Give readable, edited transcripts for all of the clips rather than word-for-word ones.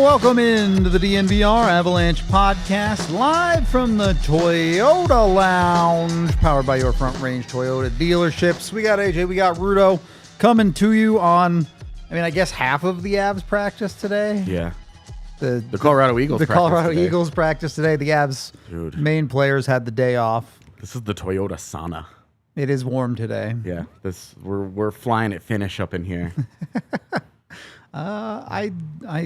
Welcome into the DNVR Avalanche Podcast, live from the Toyota Lounge, powered by your Front Range Toyota dealerships. We got AJ, we got Rudo coming to you on, I guess half of the Avs practice today. Yeah. The Colorado Eagles The practice Colorado today. Eagles practice today. The Avs main players had the day off. This is the Toyota sauna. It is warm today. Yeah. We're flying at finish up in here. I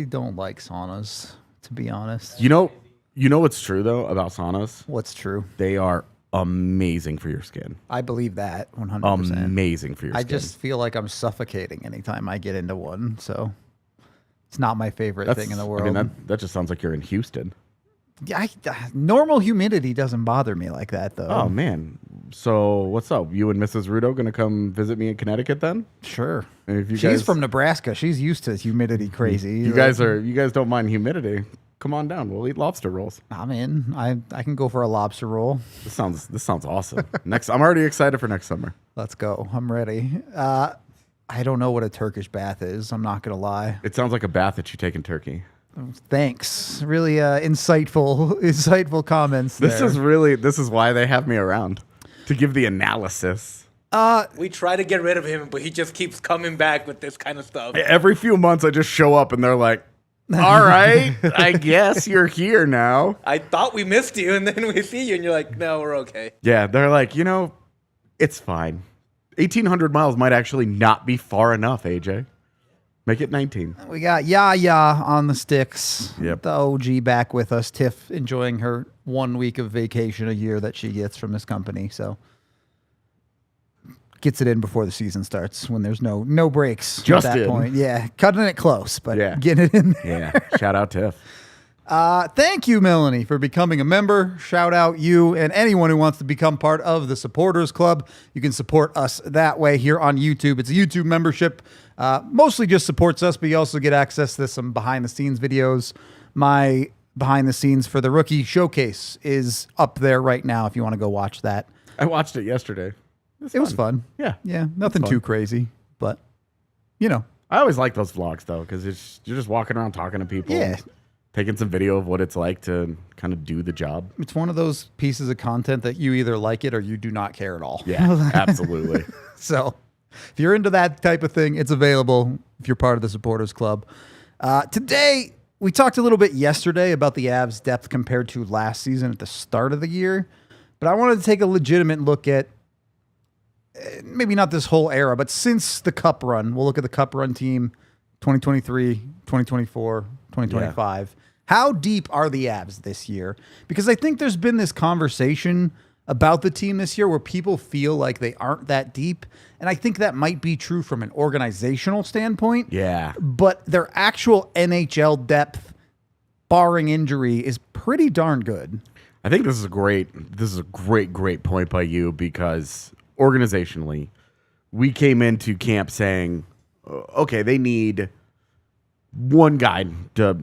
don't like saunas, to be honest. You know what's true though about saunas? What's true? They are amazing for your skin. I believe that 100%. Amazing for your skin. I just feel like I'm suffocating anytime I get into one, so it's not my favorite thing in the world. I mean, that just sounds like you're in Houston. Yeah, normal humidity doesn't bother me like that, though. Oh man. So what's up? You and Mrs. Rudo gonna come visit me in Connecticut then? Sure. And if you She's guys, from Nebraska. She's used to humidity crazy. You guys don't mind humidity. Come on down. We'll eat lobster rolls. I'm in. I can go for a lobster roll. This sounds awesome. I'm already excited for next summer. Let's go. I'm ready. I don't know what a Turkish bath is. I'm not gonna lie. It sounds like a bath that you take in Turkey. Thanks. Really insightful comments there. This is why they have me around, to give the analysis. We try to get rid of him, but he just keeps coming back with this kind of stuff. Every few months I just show up and they're like, all right, I guess you're here now. I thought we missed you, and then we see you, and you're like, no, we're okay. Yeah, they're like, it's fine. 1,800 miles might actually not be far enough, AJ. Make it 19. We got Yaya on the sticks. Yep. The OG back with us. Tiff enjoying her 1 week of vacation a year that she gets from this company. So gets it in before the season starts when there's no breaks Just at that in. point. Yeah, cutting it close, but Yeah. getting it in there. Yeah, shout out Tiff. Thank you, Melanie, for becoming a member. Shout out you and anyone who wants to become part of the Supporters Club. You can support us that way here on YouTube. It's a YouTube membership. Mostly just supports us, but you also get access to some behind-the-scenes videos. My behind-the-scenes for the Rookie Showcase is up there right now if you want to go watch that. I watched it yesterday. It was fun. Yeah. Yeah, nothing too crazy, but, I always like those vlogs, though, because you're just walking around talking to people. Yeah. Taking some video of what it's like to kind of do the job. It's one of those pieces of content that you either like it or you do not care at all. Yeah, absolutely. So if you're into that type of thing, it's available if you're part of the Supporters Club. Today, we talked a little bit yesterday about the Avs' depth compared to last season at the start of the year, but I wanted to take a legitimate look at maybe not this whole era, but since the Cup run. We'll look at the Cup run team 2023, 2024, 2025. Yeah. How deep are the Avs this year? Because I think there's been this conversation about the team this year where people feel like they aren't that deep. And I think that might be true from an organizational standpoint. Yeah. But their actual NHL depth, barring injury, is pretty darn good. I think this is a great point by you, because organizationally, we came into camp saying, okay, they need one guy to,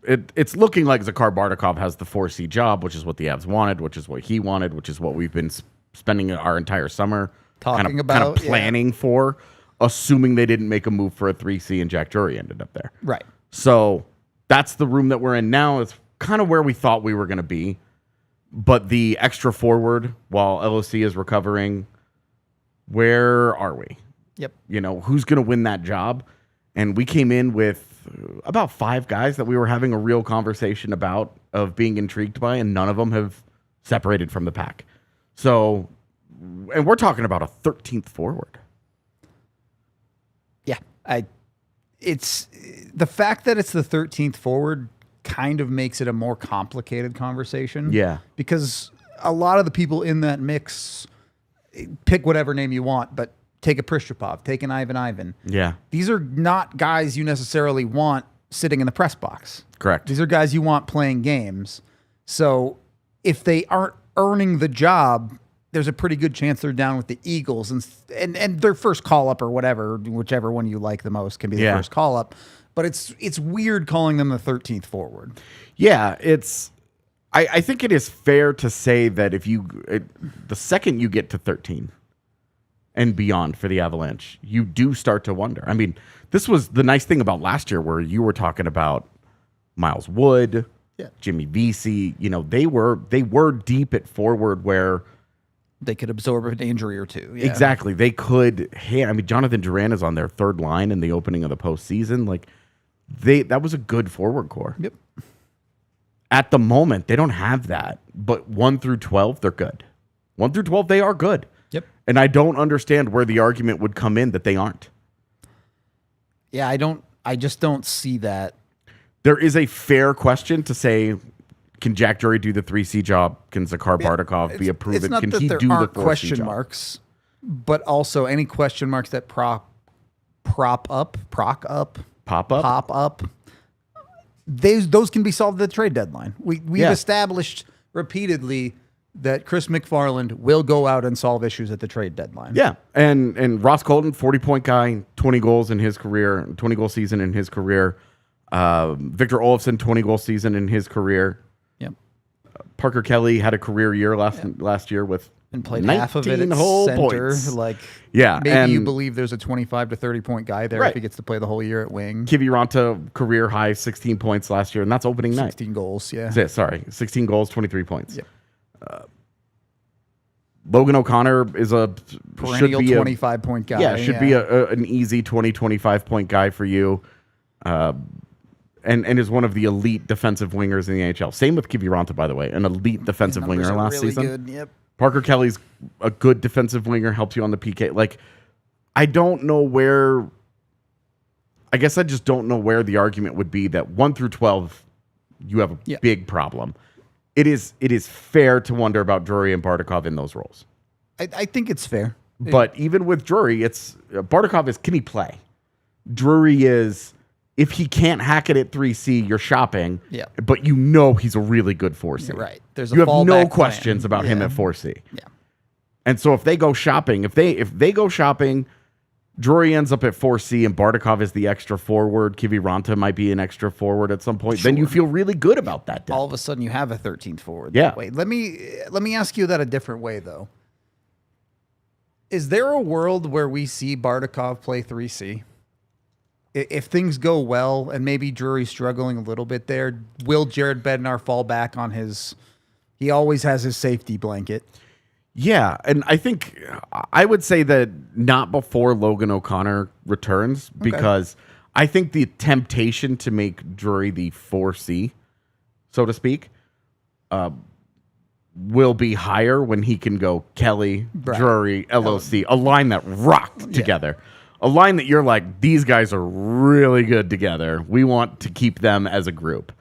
it's looking like Zakhar Bardakov has the 4C job, which is what the Avs wanted, which is what he wanted, which is what we've been spending our entire summer talking about, kind of planning for, assuming they didn't make a move for a 3C and Jack Drury ended up there. Right. So that's the room that we're in now. It's kind of where we thought we were going to be. But the extra forward, while LOC is recovering, where are we? Yep. Who's going to win that job? And we came in with about 5 guys that we were having a real conversation about, of being intrigued by, and none of them have separated from the pack. So, and we're talking about a 13th forward. Yeah. It's the fact that it's the 13th forward kind of makes it a more complicated conversation. Yeah. Because a lot of the people in that mix, pick whatever name you want, but take a Prishchapov, take an Ivan. Yeah. These are not guys you necessarily want sitting in the press box. Correct. These are guys you want playing games. So if they aren't earning the job, there's a pretty good chance they're down with the Eagles and their first call up or whatever, whichever one you like the most can be the first call up. But it's weird calling them the 13th forward. Yeah, I think it is fair to say that the second you get to 13 and beyond for the Avalanche, you do start to wonder. I mean, this was the nice thing about last year where you were talking about Miles Wood, Jimmy Vesey. You know, they were deep at forward where they could absorb an injury or two. Yeah. Exactly. They could. Hey, I mean, Jonathan Duran is on their third line in the opening of the postseason. Like, that was a good forward core. Yep. At the moment, they don't have that. But 1 through 12, they're good. 1 through 12, they are good. Yep. And I don't understand where the argument would come in that they aren't. Yeah, I just don't see that. There is a fair question to say, can Jack Drury do the 3C job? Can Zakhar Bardakov be a proven? Not Can that he there do the aren't 4C question job? marks, but also any question marks that pop up. Those can be solved at the trade deadline. We've established repeatedly that Chris McFarland will go out and solve issues at the trade deadline. Yeah, and Ross Colton, 40-point guy, 20 goals in his career, 20-goal season in his career. Victor Olofsson, 20-goal season in his career. Yep. Parker Kelly had a career year last year with and played half of it at whole center. points. Like, yeah, maybe you believe there's a 25 to 30-point guy there if he gets to play the whole year at wing. Kiviranta, career high, 16 points last year, and that's opening night. 16 goals, yeah. 16 goals, 23 points. Yep. Logan O'Connor is a perennial 25-point guy. Yeah, should be an easy 25-point guy for you. And is one of the elite defensive wingers in the NHL. Same with Kiviranta, by the way, an elite defensive winger last season. Good. Yep. Parker Kelly's a good defensive winger, helps you on the PK. Like, I don't know where. I guess I just don't know where the argument would be that 1 through 12, you have a big problem. It is fair to wonder about Drury and Bardakov in those roles. I think it's fair. But even with Drury, it's Bardakov is, can he play? Drury is, if he can't hack it at 3C, you're shopping. Yeah. But you know he's a really good 4C. You're right. There's a you have no fallback questions plan. about him at 4C. Yeah. And so if they go shopping, if they go shopping, Drury ends up at 4C and Bardakov is the extra forward. Kiviranta might be an extra forward at some point. Sure. Then you feel really good about that depth. All of a sudden you have a 13th forward. Yeah. That way. Let me ask you that a different way though. Is there a world where we see Bardakov play 3C? If things go well and maybe Drury's struggling a little bit there, will Jared Bednar fall back on he always has his safety blanket? Yeah, and I think I would say that not before Logan O'Connor returns, because I think the temptation to make Drury the 4C, so to speak, will be higher when he can go Kelly, Drury, LOC, a line that rocked together. A line that you're like, these guys are really good together. We want to keep them as a group.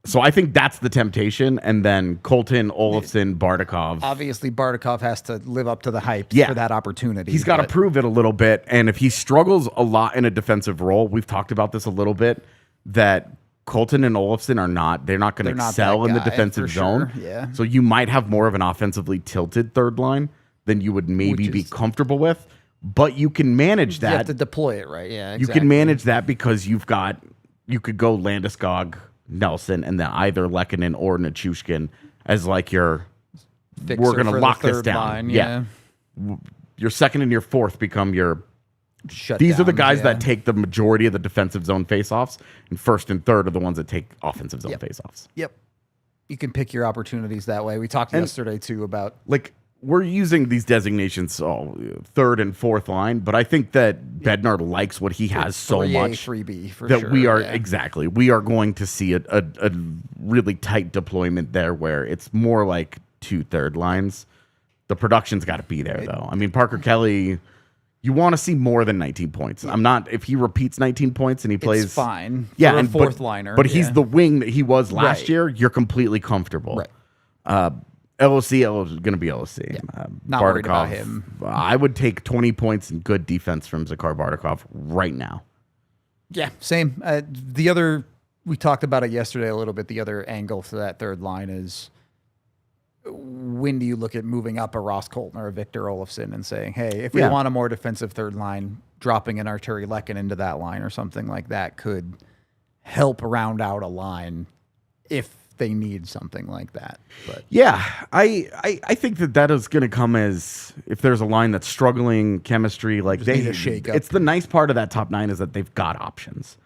So I think that's the temptation. And then Colton, Olofsson, Bardakov. Obviously, Bardakov has to live up to the hype for that opportunity. He's got to prove it a little bit. And if he struggles a lot in a defensive role, we've talked about this a little bit, that Colton and Olofsson they're not going to excel in the defensive zone. Sure. Yeah. So you might have more of an offensively tilted third line than you would maybe be comfortable with. But you can manage that. You have to deploy it right. Yeah, exactly. You can manage that because you could go Landeskog, Nelson, and then either Lehkonen or Nichushkin as like your fixer, we're going to lock this down. Line, yeah. Your second and your fourth become your these are the guys that take the majority of the defensive zone faceoffs, and first and third are the ones that take offensive zone faceoffs. Yep. You can pick your opportunities that way. We talked yesterday too about we're using these designations third and fourth line, but I think that Bednar likes what he has so much 3B for that sure, we are going to see a really tight deployment there where it's more like 2 third lines. The production's got to be there though. I mean, Parker Kelly, you want to see more than 19 points. If he repeats 19 points and he plays, it's fine. Yeah, for and a fourth liner, but he's the wing that he was last year. You're completely comfortable, right? LOC is going to be LOC. Not worried about him. I would take 20 points and good defense from Zakhar Bardakov right now. Yeah, same. We talked about it yesterday a little bit. The other angle to that third line is, when do you look at moving up a Ross Colton or a Victor Olofsson and saying, hey, if we want a more defensive third line, dropping an Arturi Lekin into that line or something like that could help round out a line if they need something like that. But yeah, I think that is going to come as if there's a line that's struggling chemistry, like they need a shake up. It's the nice part of that top 9 is that they've got options.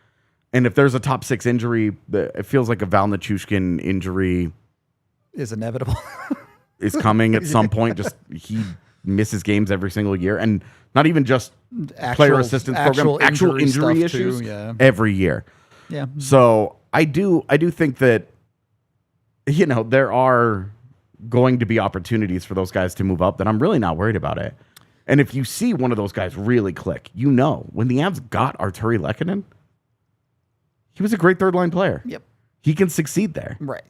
And if there's a top 6 injury, it feels like a Val Nichushkin injury is inevitable. is coming at some point. Just he misses games every single year, and not even just player assistance program, actual injury issues every year. Yeah. So I do think that there are going to be opportunities for those guys to move up. That I'm really not worried about it. And if you see one of those guys really click, when the Avs got Arturi Lekkinen, he was a great third line player. Yep. He can succeed there. Right.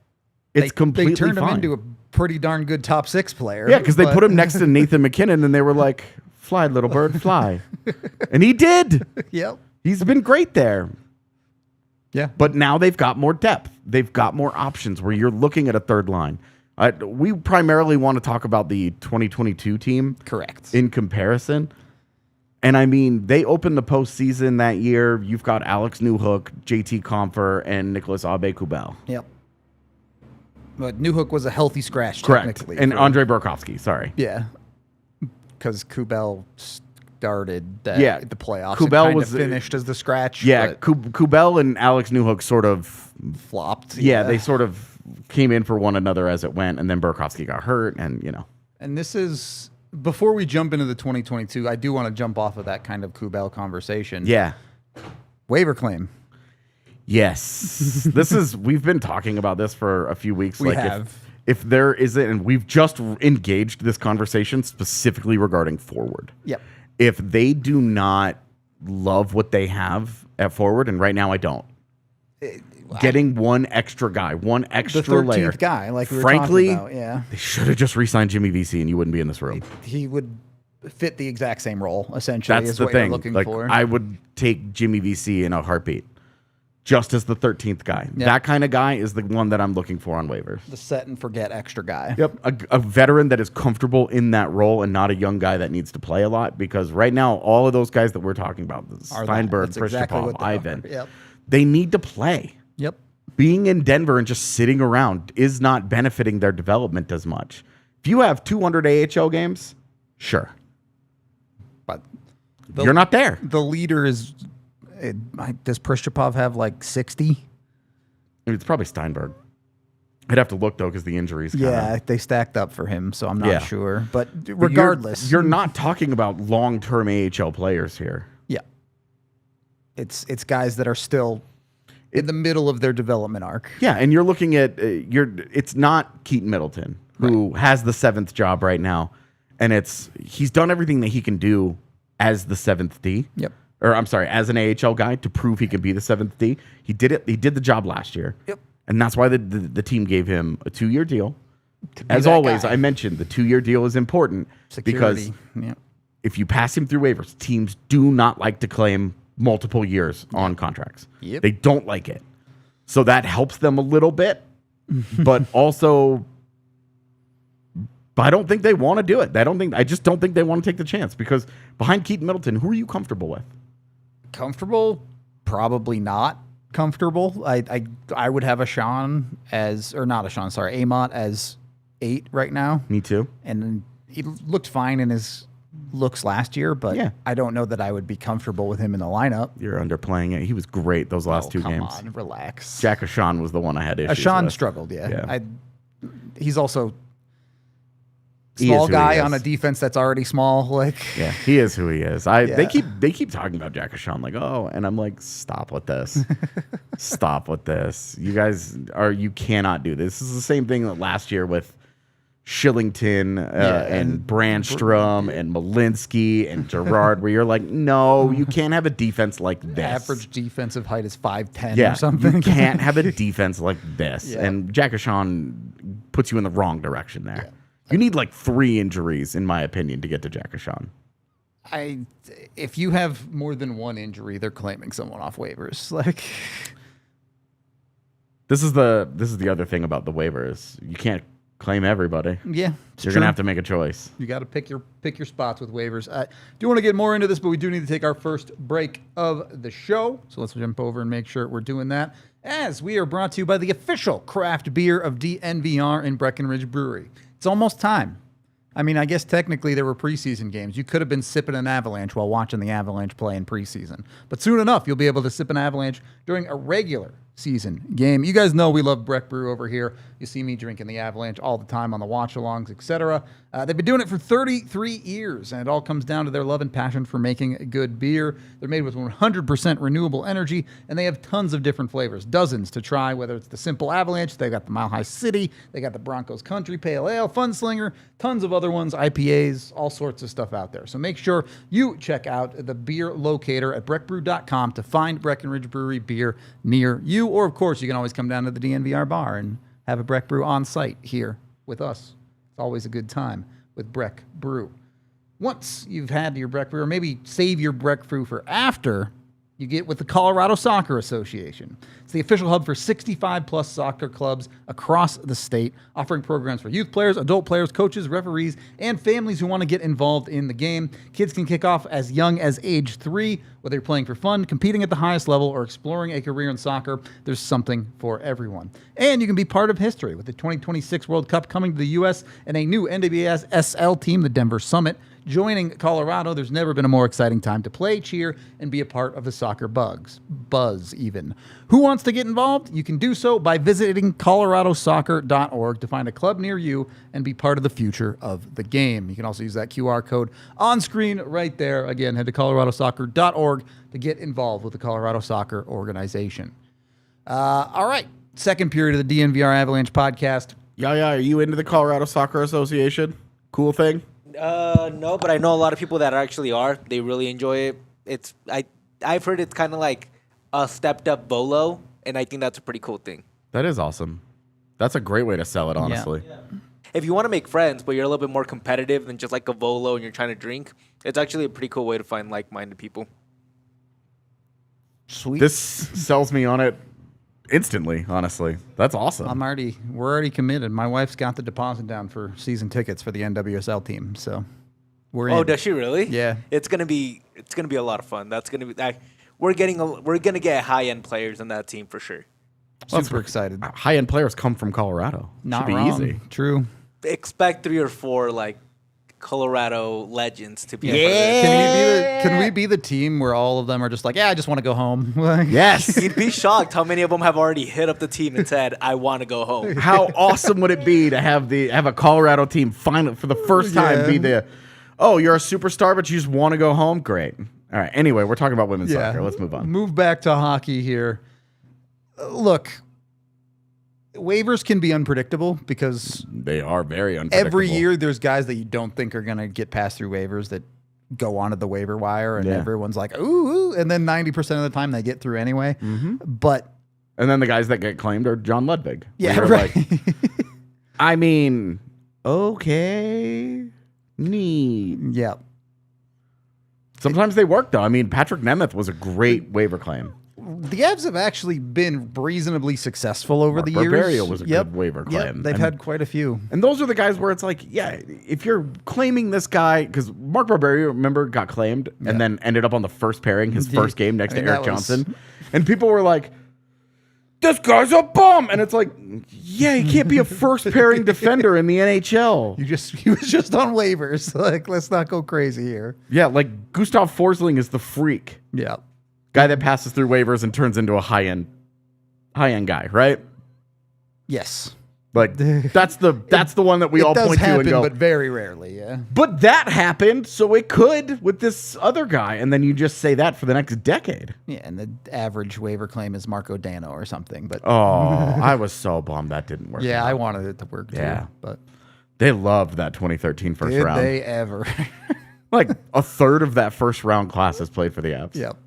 It's completely They turned fine. him into a pretty darn good top 6 player. Yeah, because they put him next to Nathan McKinnon, and they were like, fly, little bird, fly. And he did. Yep. He's been great there. Yeah. But now they've got more depth. They've got more options where you're looking at a third line. We primarily want to talk about the 2022 team. Correct. In comparison. And I mean, they opened the postseason that year. You've got Alex Newhook, JT Compher, and Nicholas Aube-Kubel. Yep. But Newhook was a healthy scratch, Correct. technically. And Andrei Burakovsky, sorry. Yeah. Because Kubel started the playoffs. Kubel and was finished as the scratch. Yeah, Kubel and Alex Newhook sort of flopped. Yeah, they sort of came in for one another as it went, and then Burakovsky got hurt, and And this is, before we jump into the 2022, I do want to jump off of that kind of Kubel conversation. Yeah. Waiver claim. Yes. We've been talking about this for a few weeks. We have. If there isn't, and we've just engaged this conversation specifically regarding forward. Yep. If they do not love what they have at forward, and right now I don't, getting one extra guy, one extra the 13th layer. guy, like we were frankly, talking about, they should have just re-signed Jimmy Vesey and you wouldn't be in this room. He would fit the exact same role, essentially. That's is the what thing. You're looking like, for. I would take Jimmy Vesey in a heartbeat. Just as the 13th guy. Yep. That kind of guy is the one that I'm looking for on waivers. The set and forget extra guy. Yep. A veteran that is comfortable in that role and not a young guy that needs to play a lot, because right now, all of those guys that we're talking about, Steinberg, Prishchapov, Ivan, they need to play. Yep. Being in Denver and just sitting around is not benefiting their development as much. If you have 200 AHL games, sure. But you're not there. The leader is... does Prishchapov have like 60? It's probably Steinberg. I'd have to look, though, because the injuries. They stacked up for him, so I'm not sure. But regardless. You're not talking about long-term AHL players here. Yeah. It's guys that are still in the middle of their development arc. Yeah, and you're looking at... it's not Keaton Middleton, who has the 7th job right now, and he's done everything that he can do as the 7th D. Yep. Or I'm sorry, as an AHL guy to prove he can be the 7th D. He did it. He did the job last year. Yep. And that's why the team gave him a 2-year deal. As always, I mentioned the 2-year deal is important. Security. Because if you pass him through waivers, teams do not like to claim multiple years on contracts. Yep. They don't like it. So that helps them a little bit, but also I don't think they want to do it. I just don't think they want to take the chance, because behind Keaton Middleton, who are you comfortable with? Comfortable? Probably not comfortable. I would have Amont as 8 right now. Me too. And he looked fine in his looks last year, but I don't know that I would be comfortable with him in the lineup. You're underplaying it. He was great those last 2 games. Come on, relax. Jack Ashawn was the one I had issues Ashawn with. struggled, Yeah. He's also small guy on a defense that's already small. Yeah, he is who he is. They keep talking about Jack Ashawn like, and I'm like, stop with this. Stop with this. You guys you cannot do this. This is the same thing that last year with Shillington and Brandstrom and Malinsky and Gerard, where you're like, no, you can't have a defense like this. Average defensive height is 5'10" or something. You can't have a defense like this. And Jack Ashawn puts you in the wrong direction there. You need like 3 injuries, in my opinion, to get to Jack O'Shawn. If you have more than 1 injury, they're claiming someone off waivers. Like, this is the other thing about the waivers. You can't claim everybody. Yeah, you're gonna have to make a choice. You got to pick your spots with waivers. I do want to get more into this, but we do need to take our first break of the show. So let's jump over and make sure we're doing that, as we are brought to you by the official craft beer of DNVR and Breckenridge Brewery. It's almost time. I mean, I guess technically there were preseason games. You could have been sipping an Avalanche while watching the Avalanche play in preseason. But soon enough, you'll be able to sip an Avalanche during a regular season game. You guys know we love Breck Brew over here. You see me drinking the Avalanche all the time on the watch-alongs, etc. They've been doing it for 33 years, and it all comes down to their love and passion for making good beer. They're made with 100% renewable energy, and they have tons of different flavors, dozens to try, whether it's the simple Avalanche, they've got the Mile High City, they got the Broncos Country Pale Ale, Funslinger, tons of other ones, IPAs, all sorts of stuff out there. So make sure you check out the beer locator at breckbrew.com to find Breckenridge Brewery beer near you. Or, of course, you can always come down to the DNVR bar and have a Breck Brew on site here with us. It's always a good time with Breck Brew. Once you've had your Breck Brew, or maybe save your Breck Brew for after, you get with the Colorado Soccer Association. It's the official hub for 65-plus soccer clubs across the state, offering programs for youth players, adult players, coaches, referees, and families who want to get involved in the game. Kids can kick off as young as age 3, whether you're playing for fun, competing at the highest level, or exploring a career in soccer. There's something for everyone. And you can be part of history with the 2026 World Cup coming to the U.S. and a new NWS SL team, the Denver Summit, joining Colorado. There's never been a more exciting time to play, cheer, and be a part of the soccer buzz even. Who wants to get involved? You can do so by visiting coloradosoccer.org to find a club near you and be part of the future of the game. You can also use that QR code on screen right there. Again, head to coloradosoccer.org to get involved with the Colorado Soccer Organization. All right, second period of the DNVR Avalanche podcast. Yeah, are you into the Colorado Soccer Association? Cool thing? No, but I know a lot of people that actually are. They really enjoy it. I've heard it's kind of like a stepped up Bolo, and I think that's a pretty cool thing. That is awesome. That's a great way to sell it, honestly. Yeah. If you want to make friends, but you're a little bit more competitive than just like a Volo and you're trying to drink, it's actually a pretty cool way to find like-minded people. Sweet. This sells me on it instantly, honestly. That's awesome. We're already committed. My wife's got the deposit down for season tickets for the NWSL team, so we're in. Oh, does she really? Yeah. It's gonna be a lot of fun. That's gonna be we're gonna get high-end players in that team for sure. Super excited. High-end players come from Colorado. Not Should be wrong. easy. True. Expect 3 or 4 like Colorado legends to be. Can we be the team where all of them are just like, yeah, I just want to go home? Yes. You'd be shocked how many of them have already hit up the team and said, "I want to go home." How awesome would it be to have a Colorado team finally for the first time be you're a superstar, but you just want to go home? Great. All right. Anyway, we're talking about women's soccer. Let's move on. Move back to hockey here. Look, waivers can be unpredictable because they are very unpredictable. Every year there's guys that you don't think are going to get passed through waivers that go onto the waiver wire, and everyone's like, ooh, and then 90% of the time they get through anyway. Mm-hmm. And then the guys that get claimed are John Ludwig. Yeah, right. Like, I mean, okay, neat. Yeah. Sometimes they work, though. I mean, Patrick Nemeth was a great waiver claim. The Avs have actually been reasonably successful over the years. Barbario was a good waiver claim. They've had quite a few. And those are the guys where it's like, yeah, if you're claiming this guy, because Mark Barbario, remember, got claimed and then ended up on the first pairing, his first game next to Eric Johnson. And people were like, this guy's a bum. And it's like, yeah, he can't be a first pairing defender in the NHL. He was just on waivers. Like, let's not go crazy here. Yeah, like Gustav Forsling is the freak. Yeah. Guy that passes through waivers and turns into a high-end guy, right? Yes. Like that's the one that we all point to and go. But very rarely, yeah. But that happened, so it could with this other guy, and then you just say that for the next decade. Yeah, and the average waiver claim is Marco Dano or something. But I was so bummed that didn't work. Yeah, I wanted it to work too. But they loved that 2013 first round. Did they ever? Like a third of that first round class has played for the Avs. Yep.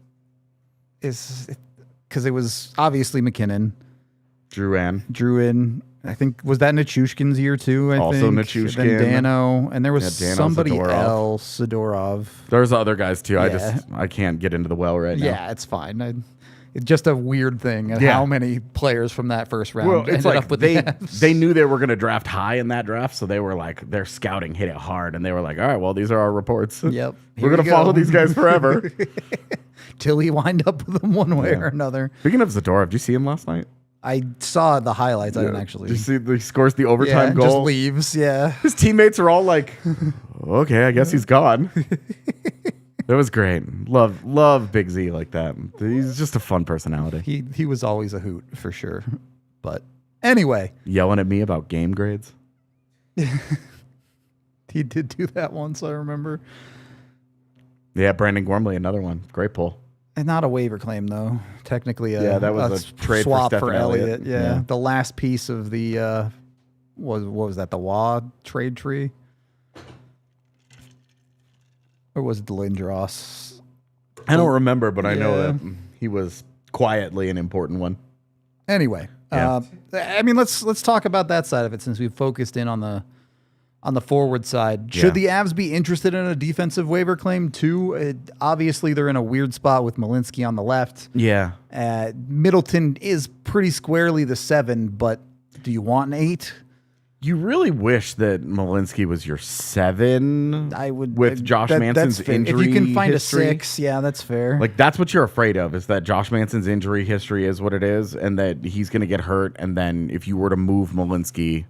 Because it was obviously McKinnon, Drouin, I think, was that Nichushkin's year too? Also think. Nichushkin. Then Dano, and there was Dano, somebody Zadorov. else, Zadorov. There's other guys too. Yeah. I can't get into the well right now. Yeah, it's fine. It's just a weird thing and Yeah. how many players from that first round Well, ended it's like up with they the Avs. they knew they were going to draft high in that draft, so they were like, their scouting hit it hard, and they were like, all right, well, these are our reports. Yep. We're going to follow these guys forever. Till he wind up with them one way Yeah. or another. Speaking of Zadorov, did you see him last night? I saw the highlights. I didn't actually. Did you see he scores the overtime yeah, and goal? just leaves. Yeah. His teammates are all like, okay, I guess he's gone. It was great. Love Big Z like that. He's just a fun personality. He was always a hoot for sure. But anyway, Yelling at me about game grades. he did do that once, I remember. Yeah, Brandon Gormley, another one. Great pull. And not a waiver claim though. Technically, Yeah, that was a trade for swap Stephen Elliott. Yeah. Yeah. The last piece of the what was that? The Waugh trade tree, or was it the Lindros? I don't remember, but I know Yeah. that he was quietly an important one. Anyway, Yeah. I mean, let's talk about that side of it since we've focused in on the forward side. Should the Avs be interested in a defensive waiver claim too? Obviously, they're in a weird spot with Malinsky on the left. Yeah. Middleton is pretty squarely the 7, but do you want an 8? You really wish that Malinsky was your 7. I would with Josh Manson's that's fair. injury. If you can find history. a 6, yeah, that's fair. Like that's what you're afraid of, is that Josh Manson's injury history is what it is, and that he's going to get hurt. And then if you were to move Malinsky,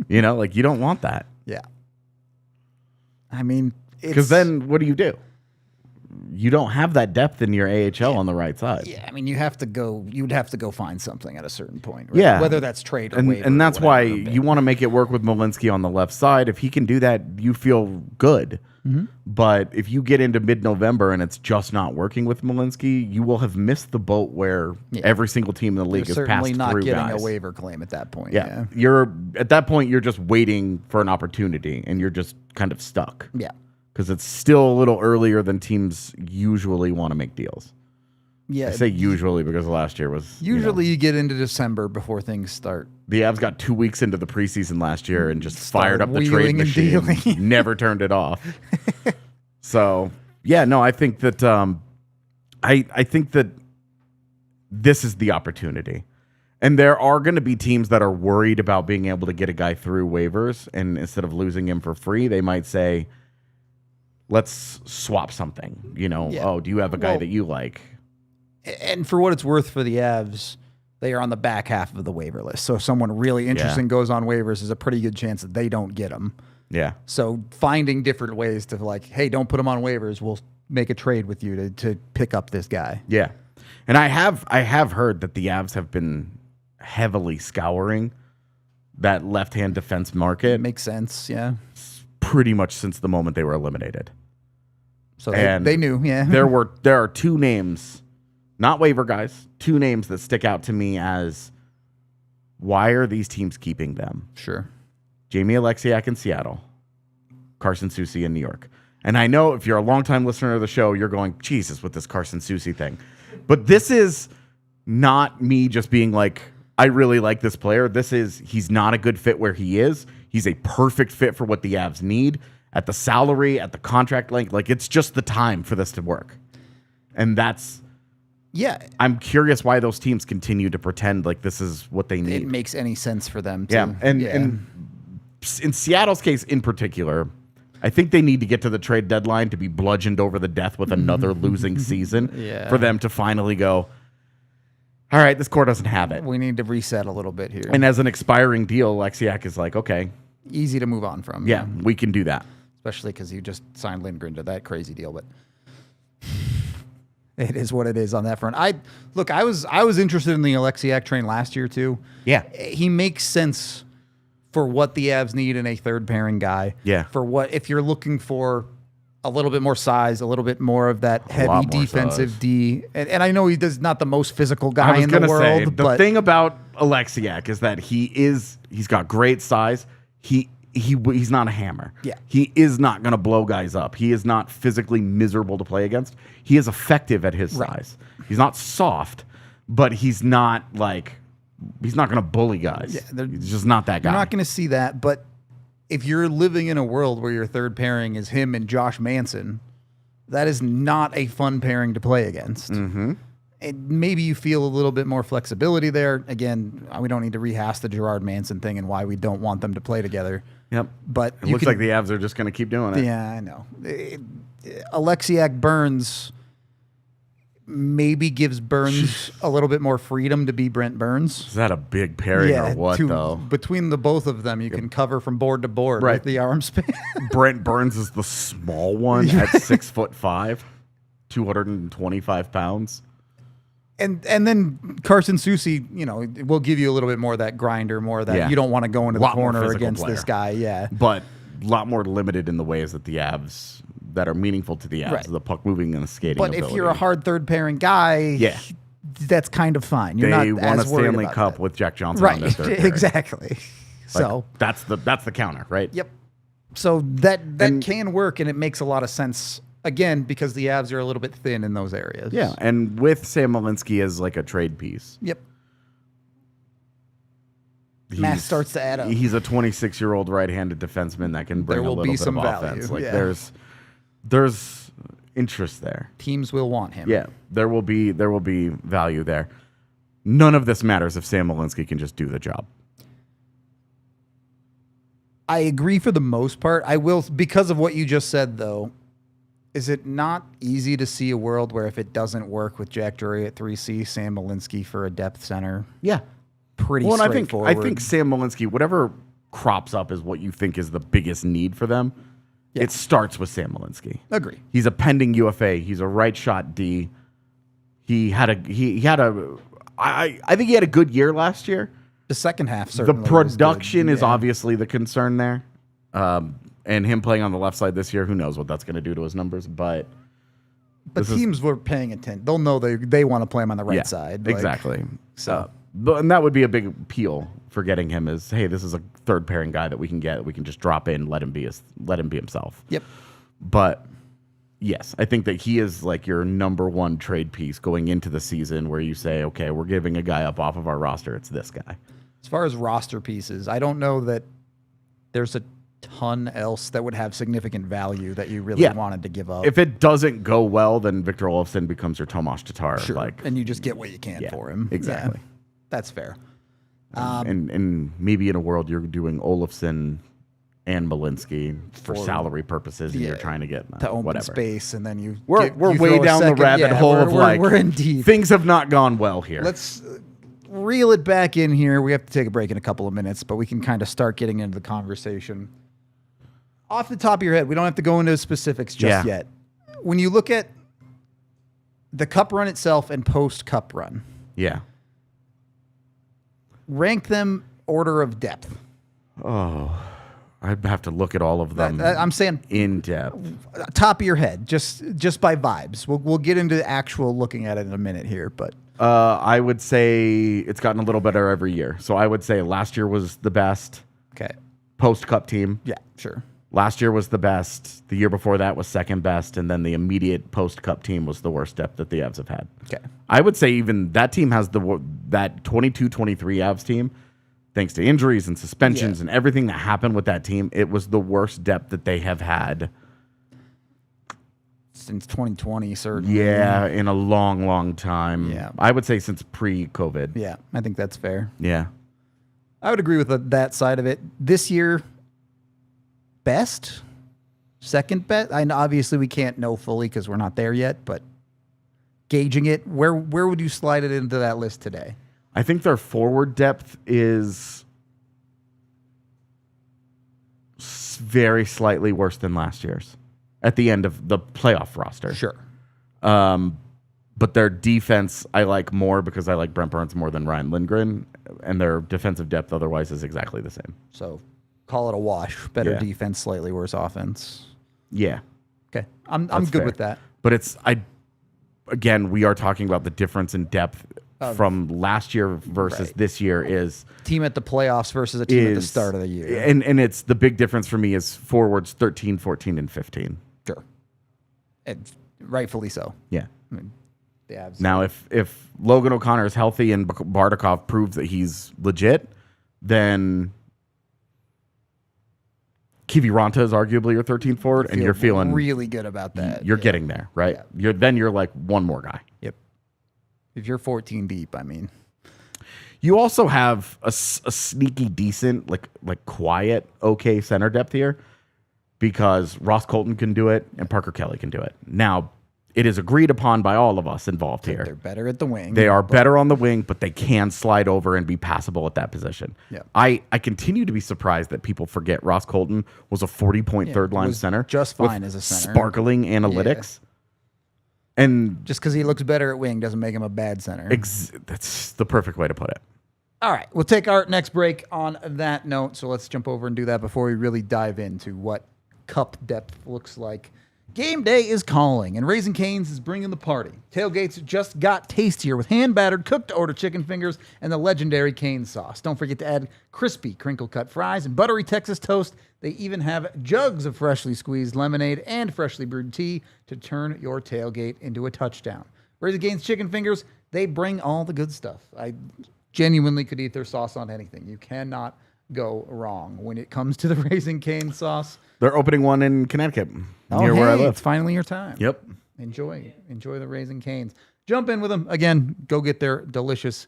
you know, like you don't want that. Yeah. I mean, Because then what do? You don't have that depth in your AHL on the right side. yeah, I mean, you'd have to go find something at a certain point. Right? Yeah. Whether that's trade or waiver. And that's or why whatever, you want to make it work with Malinsky on the left side. If he can do that, you feel good. Mm-hmm. But if you get into mid-November and it's just not working with Malinsky, you will have missed the boat where every single team in the league You're is passed certainly not through getting guys. a waiver claim at that point. Yeah. You're at that point, you're just waiting for an opportunity and you're just kind of stuck. Yeah. Because it's still a little earlier than teams usually want to make deals. Yeah. I say usually because last year was... Usually you get into December before things start. The Avs got 2 weeks into the preseason last year and just Started fired up the trade wheeling and machine. dealing. Never turned it off. So, yeah, no, I think that I think that this is the opportunity. And there are going to be teams that are worried about being able to get a guy through waivers, and instead of losing him for free, they might say, let's swap something. You know, oh, do you have a guy that you like? And for what it's worth for the Avs, they are on the back half of the waiver list. So if someone really interesting goes on waivers, there's a pretty good chance that they don't get them. Yeah. So finding different ways to like, hey, don't put them on waivers. We'll make a trade with you to pick up this guy. Yeah. And I have heard that the Avs have been heavily scouring that left-hand defense market. It makes sense, yeah. Pretty much since the moment they were eliminated. So they knew, yeah. There are 2 names, not waiver guys, 2 names that stick out to me as why are these teams keeping them? Sure. Jamie Alexiak in Seattle, Carson Soucy in New York. And I know if you're a longtime listener of the show, you're going, Jesus, with this Carson Soucy thing. But this is not me just being like, I really like this player. He's not a good fit where he is. He's a perfect fit for what the Avs need at the salary, at the contract length. Like, it's just the time for this to work. And I'm curious why those teams continue to pretend like this is what they need. It makes any sense for them to. Yeah. And in Seattle's case in particular, I think they need to get to the trade deadline to be bludgeoned over the death with another losing season for them to finally go, all right, this core doesn't have it. We need to reset a little bit here. And as an expiring deal, Alexiak is like, okay. Easy to move on from. Yeah, we can do that. Especially because you just signed Lindgren to that crazy deal. But it is what it is on that front. I was interested in the Alexiak train last year too. Yeah. He makes sense for what the Avs need in a third pairing guy. Yeah. For what, if you're looking for a little bit more size, a little bit more of that heavy defensive size. D. And I know he's not the most physical guy in the world. Say, but the thing about Alexiak is that he's got great size. He's not a hammer. Yeah. He is not going to blow guys up. He is not physically miserable to play against. He is effective at his size. He's not soft, but he's not going to bully guys. Yeah, he's just not that guy. You're not going to see that, but if you're living in a world where your third pairing is him and Josh Manson, that is not a fun pairing to play against. Mm-hmm. Maybe you feel a little bit more flexibility there. Again, we don't need to rehash the Gerard Manson thing and why we don't want them to play together. Yep. But it looks like the Avs are just going to keep doing it. Yeah, I know. Alexiak Burns maybe gives Burns a little bit more freedom to be Brent Burns. Is that a big pairing or what, though? Between the both of them, you can cover from board to board with the arm span. Brent Burns is the small one at 6'5", 225 pounds. And then Carson Soucy, will give you a little bit more of that grinder, more of that you don't want to go into the corner against this guy. Yeah. But a lot more limited in the ways that the Avs that are meaningful to the Avs, the puck moving and the skating But ability. if you're a hard third pairing guy, that's kind of fine. You're they not won as a worried Stanley about Cup that. with Jack Johnson on their third pairing. Exactly. So that's the counter, right? Yep. So that can work, and it makes a lot of sense. Again, because the Avs are a little bit thin in those areas. Yeah, and with Sam Malinsky as like a trade piece. Yep. Math starts to add up. He's a 26-year-old right-handed defenseman that can bring a little bit of offense. Like there's interest there. Teams will want him. Yeah, there will be value there. None of this matters if Sam Malinsky can just do the job. I agree for the most part. I will, because of what you just said, though. Is it not easy to see a world where if it doesn't work with Jack Drury at 3C, Sam Malinsky for a depth center? Yeah. Pretty well, straightforward. I think Sam Malinsky, whatever crops up is what you think is the biggest need for them. Yeah. It starts with Sam Malinsky. Agree. He's a pending UFA. He's a right shot D. I think he had a good year last year. The second half certainly. The production is obviously the concern there. And him playing on the left side this year, who knows what that's going to do to his numbers. But teams were paying attention. They'll know they want to play him on the right side. Exactly. And that would be a big appeal for getting him is, hey, this is a third pairing guy that we can get. We can just drop in, let him be himself. Yep. But yes, I think that he is like your number one trade piece going into the season where you say, okay, we're giving a guy up off of our roster. It's this guy. As far as roster pieces, I don't know that there's a ton else that would have significant value that you really wanted to give up. If it doesn't go well, then Victor Olofsson becomes your Tomas Tatar. Sure. And you just get what you can for him. Exactly. Yeah, that's fair. And maybe in a world you're doing Olofsson and Malinsky for salary purposes, and you're trying to get to open whatever space, and then we're way down the rabbit hole of we're indeed. Things have not gone well here. Let's reel it back in here. We have to take a break in a couple of minutes, but we can kind of start getting into the conversation. Off the top of your head, we don't have to go into specifics just yet. When you look at the cup run itself and post-cup run, rank them order of depth. Oh, I'd have to look at all of them. I'm saying in depth, top of your head, just by vibes. We'll get into actual looking at it in a minute here, but I would say it's gotten a little better every year. So I would say last year was the best. Okay. Post-cup team. Yeah, sure. Last year was the best. The year before that was second best. And then the immediate post-cup team was the worst depth that the Avs have had. Okay. I would say even that team has that 22-23 Avs team, thanks to injuries and suspensions and everything that happened with that team, it was the worst depth that they have had. Since 2020, certainly. Yeah, in a long, long time. Yeah. I would say since pre-COVID. Yeah, I think that's fair. Yeah. I would agree with that side of it. This year, best, second best. I know obviously we can't know fully because we're not there yet, but gauging it, where would you slide it into that list today? I think their forward depth is very slightly worse than last year's at the end of the playoff roster. Sure. But their defense I like more because I like Brent Burns more than Ryan Lindgren, and their defensive depth otherwise is exactly the same. So call it a wash. Better defense, slightly worse offense. Yeah. Okay. I'm good fair. with that. But again, we are talking about the difference in depth from last year versus this year is team at the playoffs versus a team at the start of the year. And it's the big difference for me is forwards 13, 14, and 15. Sure. And rightfully so. Yeah. I mean, the Avs. Now, if Logan O'Connor is healthy and Bardakov proves that he's legit, then Kiviranta is arguably your 13th forward, and you're feeling really good about that. You're getting there, right? Yeah. You're like one more guy. Yep. If you're 14 deep, I mean. You also have a sneaky, decent, like quiet, okay center depth here because Ross Colton can do it and Parker Kelly can do it. Now, it is agreed upon by all of us involved here. They're better at the wing. They are better on the wing, but they can slide over and be passable at that position. Yeah. I continue to be surprised that people forget Ross Colton was a 40-point third-line center. Just fine as a center. Sparkling analytics. Yeah. And just because he looks better at wing doesn't make him a bad center. That's the perfect way to put it. All right, we'll take our next break on that note. So let's jump over and do that before we really dive into what cup depth looks like. Game day is calling, and Raising Cane's is bringing the party. Tailgates just got tastier with hand-battered, cooked-to-order chicken fingers and the legendary cane sauce. Don't forget to add crispy, crinkle-cut fries and buttery Texas toast. They even have jugs of freshly squeezed lemonade and freshly brewed tea to turn your tailgate into a touchdown. Raising Cane's chicken fingers, they bring all the good stuff. I genuinely could eat their sauce on anything. You cannot go wrong when it comes to the Raising Cane sauce. They're opening one in Connecticut, near where I live. It's finally your time. Yep. Enjoy the Raising Canes. Jump in with them. Again, go get their delicious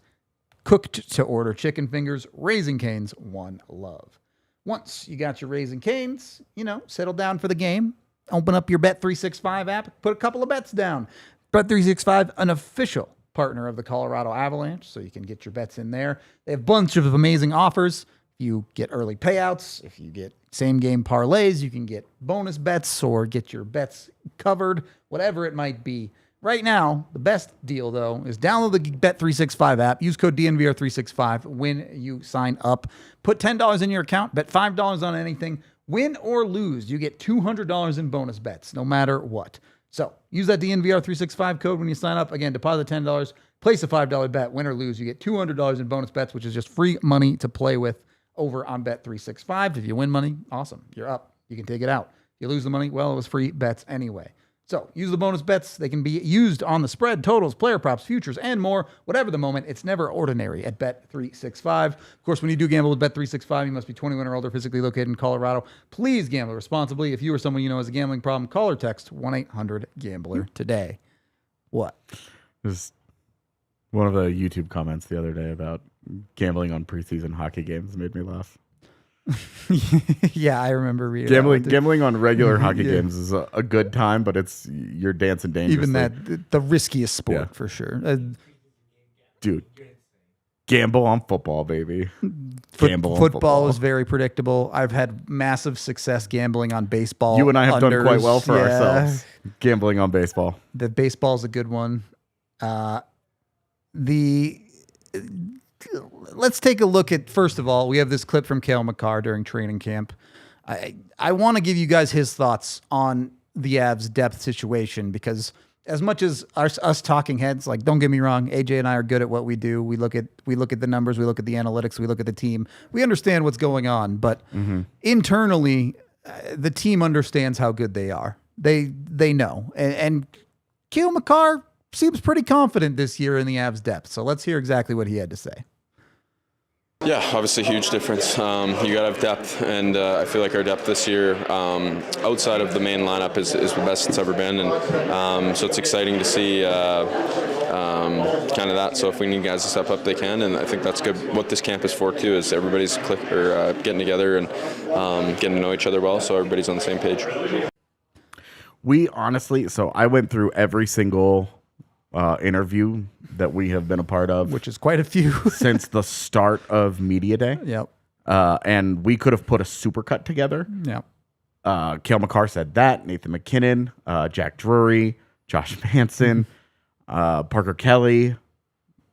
cooked-to-order chicken fingers. Raising Canes, one love. Once you got your Raising Canes, settle down for the game. Open up your Bet365 app. Put a couple of bets down. Bet365, an official partner of the Colorado Avalanche, so you can get your bets in there. They have a bunch of amazing offers. You get early payouts. If you get same game parlays, you can get bonus bets or get your bets covered, whatever it might be. Right now, the best deal, though, is download the Bet365 app. Use code DNVR365 when you sign up. Put $10 in your account. Bet $5 on anything. Win or lose, you get $200 in bonus bets, no matter what. So use that DNVR365 code when you sign up. Again, deposit $10. Place a $5 bet. Win or lose, you get $200 in bonus bets, which is just free money to play with over on Bet365. If you win money, awesome. You're up. You can take it out. If you lose the money, well, it was free bets anyway. So use the bonus bets. They can be used on the spread, totals, player props, futures, and more. Whatever the moment, it's never ordinary at Bet365. Of course, when you do gamble with Bet365, you must be 21 or older, physically located in Colorado. Please gamble responsibly. If you or someone you know has a gambling problem, call or text 1-800-GAMBLER today. What? There's one of the YouTube comments the other day about gambling on preseason hockey games made me laugh. Yeah, I remember reading gambling on regular hockey games is a good time, but you're dancing dangerously. Even that, the riskiest sport for sure. Dude, gamble on football, baby. Gamble on football is very predictable. I've had massive success gambling on baseball. You and I have done quite well for ourselves gambling on baseball. The baseball's a good one. Let's take a look at, first of all, we have this clip from Cale Makar during training camp. I want to give you guys his thoughts on the Avs depth situation, because as much as us talking heads, like, don't get me wrong, AJ and I are good at what we do. We look at the numbers, we look at the analytics, we look at the team. We understand what's going on, but internally, the team understands how good they are. They know. And Cale Makar seems pretty confident this year in the Avs depth. So let's hear exactly what he had to say. Yeah, obviously huge difference. You got to have depth, and I feel like our depth this year, outside of the main lineup, is the best it's ever been, and so it's exciting to see kind of that. So if we need guys to step up, they can, and I think that's good. What this camp is for too is everybody's getting together and getting to know each other well, so everybody's on the same page. We honestly, so I went through every single interview that we have been a part of, which is quite a few since the start of Media Day. Yep. And we could have put a supercut together. Yep. Cale Makar said that. Nathan McKinnon, Jack Drury, Josh Manson, Parker Kelly.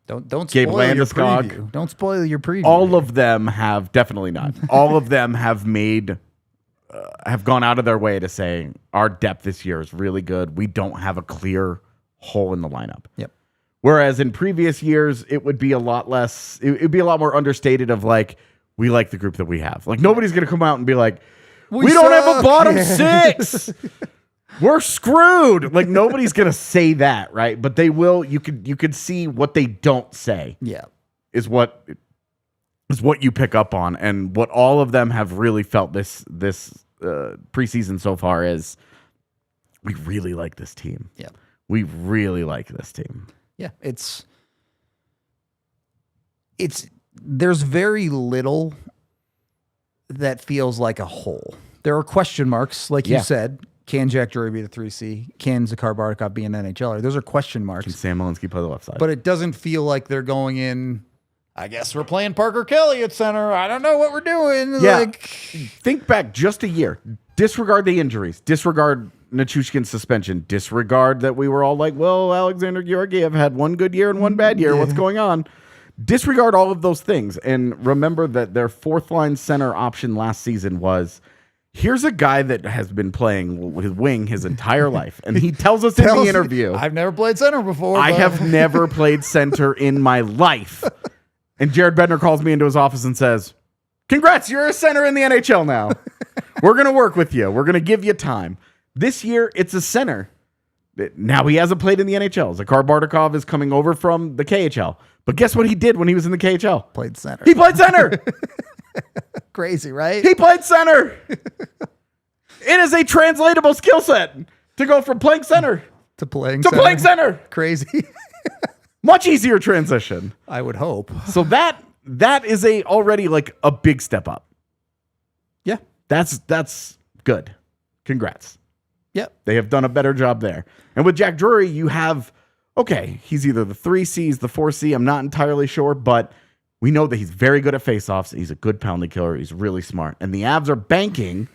Don't Gabe spoil your Landeskog. preview. Don't spoil your preview. All of them have definitely not. All of them have gone out of their way to say our depth this year is really good. We don't have a clear hole in the lineup. Yep. Whereas in previous years, it would be a lot less. It would be a lot more understated. Of like, we like the group that we have. Like, nobody's going to come out and be like, we don't have a bottom six. we're screwed. Like nobody's gonna say that, right? But they will. You could see what they don't say. Yeah. Is what you pick up on, and what all of them have really felt this preseason so far is we really like this team. Yeah. We really like this team. Yeah. There's very little that feels like a hole. There are question marks, like you said. Can Jack Drury be the 3C? Can Zakar Bartikov be an NHLer? Those are question marks. Can Sam Malinsky play the left side? But it doesn't feel like they're going in, I guess we're playing Parker Kelly at center. I don't know what we're doing. Yeah. Like, think back just a year. Disregard the injuries. Disregard Nichushkin's suspension. Disregard that we were all like, well, Alexander Georgiev had one good year and one bad year. What's going on? Disregard all of those things and remember that their fourth line center option last season was, here's a guy that has been playing with wing his entire life. And he tells us in the interview, I've never played center before. I have never played center in my life. And Jared Bednar calls me into his office and says, congrats, you're a center in the NHL now. We're going to work with you. We're going to give you time. This year, it's a center. Now he hasn't played in the NHL. Zakar Bartikov is coming over from the KHL. But guess what he did when he was in the KHL? Played center. He played center. Crazy, right? He played center. It is a translatable skill set to go from playing center to playing center. Crazy. Much easier transition. I would hope. So that is already like a big step up. Yeah. That's good. Congrats. Yep. They have done a better job there. And with Jack Drury, you have, okay, he's either the 3C, the 4C. I'm not entirely sure, but we know that he's very good at faceoffs. He's a good penalty killer. He's really smart. And the Avs are banking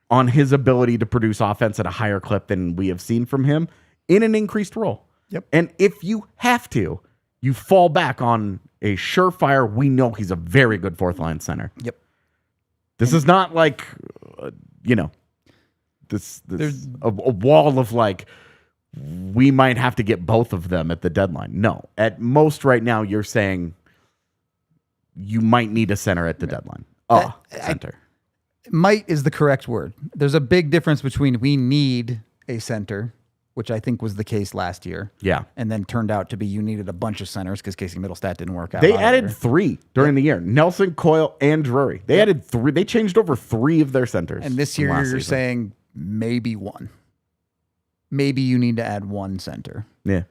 on his ability to produce offense at a higher clip than we have seen from him in an increased role. Yep. And if you have to, you fall back on a surefire. We know he's a very good fourth line center. Yep. This is not like, this a wall of like, we might have to get both of them at the deadline. No, at most right now, you're saying you might need a center at the deadline. Center. Might is the correct word. There's a big difference between we need a center, which I think was the case last year. Yeah. And then turned out to be you needed a bunch of centers because Casey Middlestat didn't work out. They added 3 during the year. Nelson, Coyle, and Drury. They added 3. They changed over 3 of their centers. And this year you're saying maybe 1. Maybe you need to add 1 center. Yeah.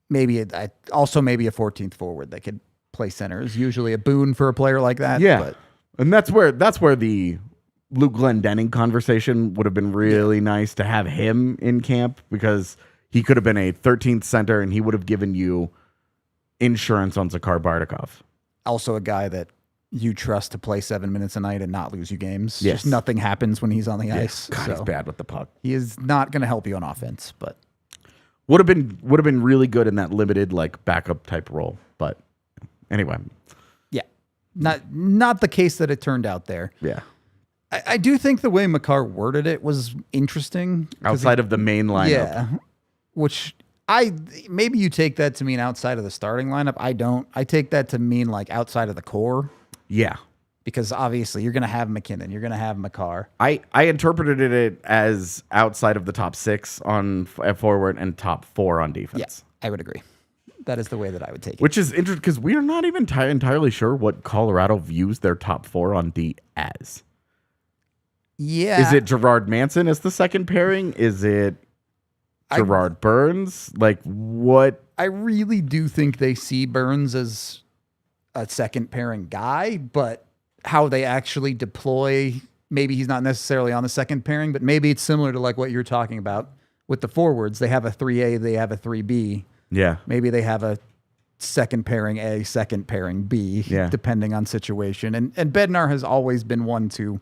Maybe also maybe a 14th forward that could play center is usually a boon for a player like that. Yeah. But and that's where the Luke Glendening conversation would have been really nice to have him in camp because he could have been a 13th center and he would have given you insurance on Zakar Bartikov. Also a guy that you trust to play 7 minutes a night and not lose you games. Yes. Just nothing happens when he's on the ice. God, he's bad with the puck. He is not going to help you on offense, but would have been really good in that limited like backup type role. But anyway, yeah, not the case that it turned out there. Yeah. I do think the way Makar worded it was interesting. Outside of the main lineup. Yeah. Which maybe you take that to mean outside of the starting lineup. I don't. I take that to mean like outside of the core. Yeah. Because obviously you're going to have McKinnon. You're going to have Makar. I interpreted it as outside of the top 6 on forward and top 4 on defense. Yes, I would agree. That is the way that I would take it. Which is interesting because we are not even entirely sure what Colorado views their top 4 on D as. Yeah. Is it Gerard Manson as the second pairing? Is it Gerard Burns? Like what? I really do think they see Burns as a second pairing guy, but how they actually deploy, maybe he's not necessarily on the second pairing, but maybe it's similar to like what you're talking about with the forwards. They have a 3A, they have a 3B. Yeah. Maybe they have a second pairing A, second pairing B, depending on situation. And Bednar has always been one to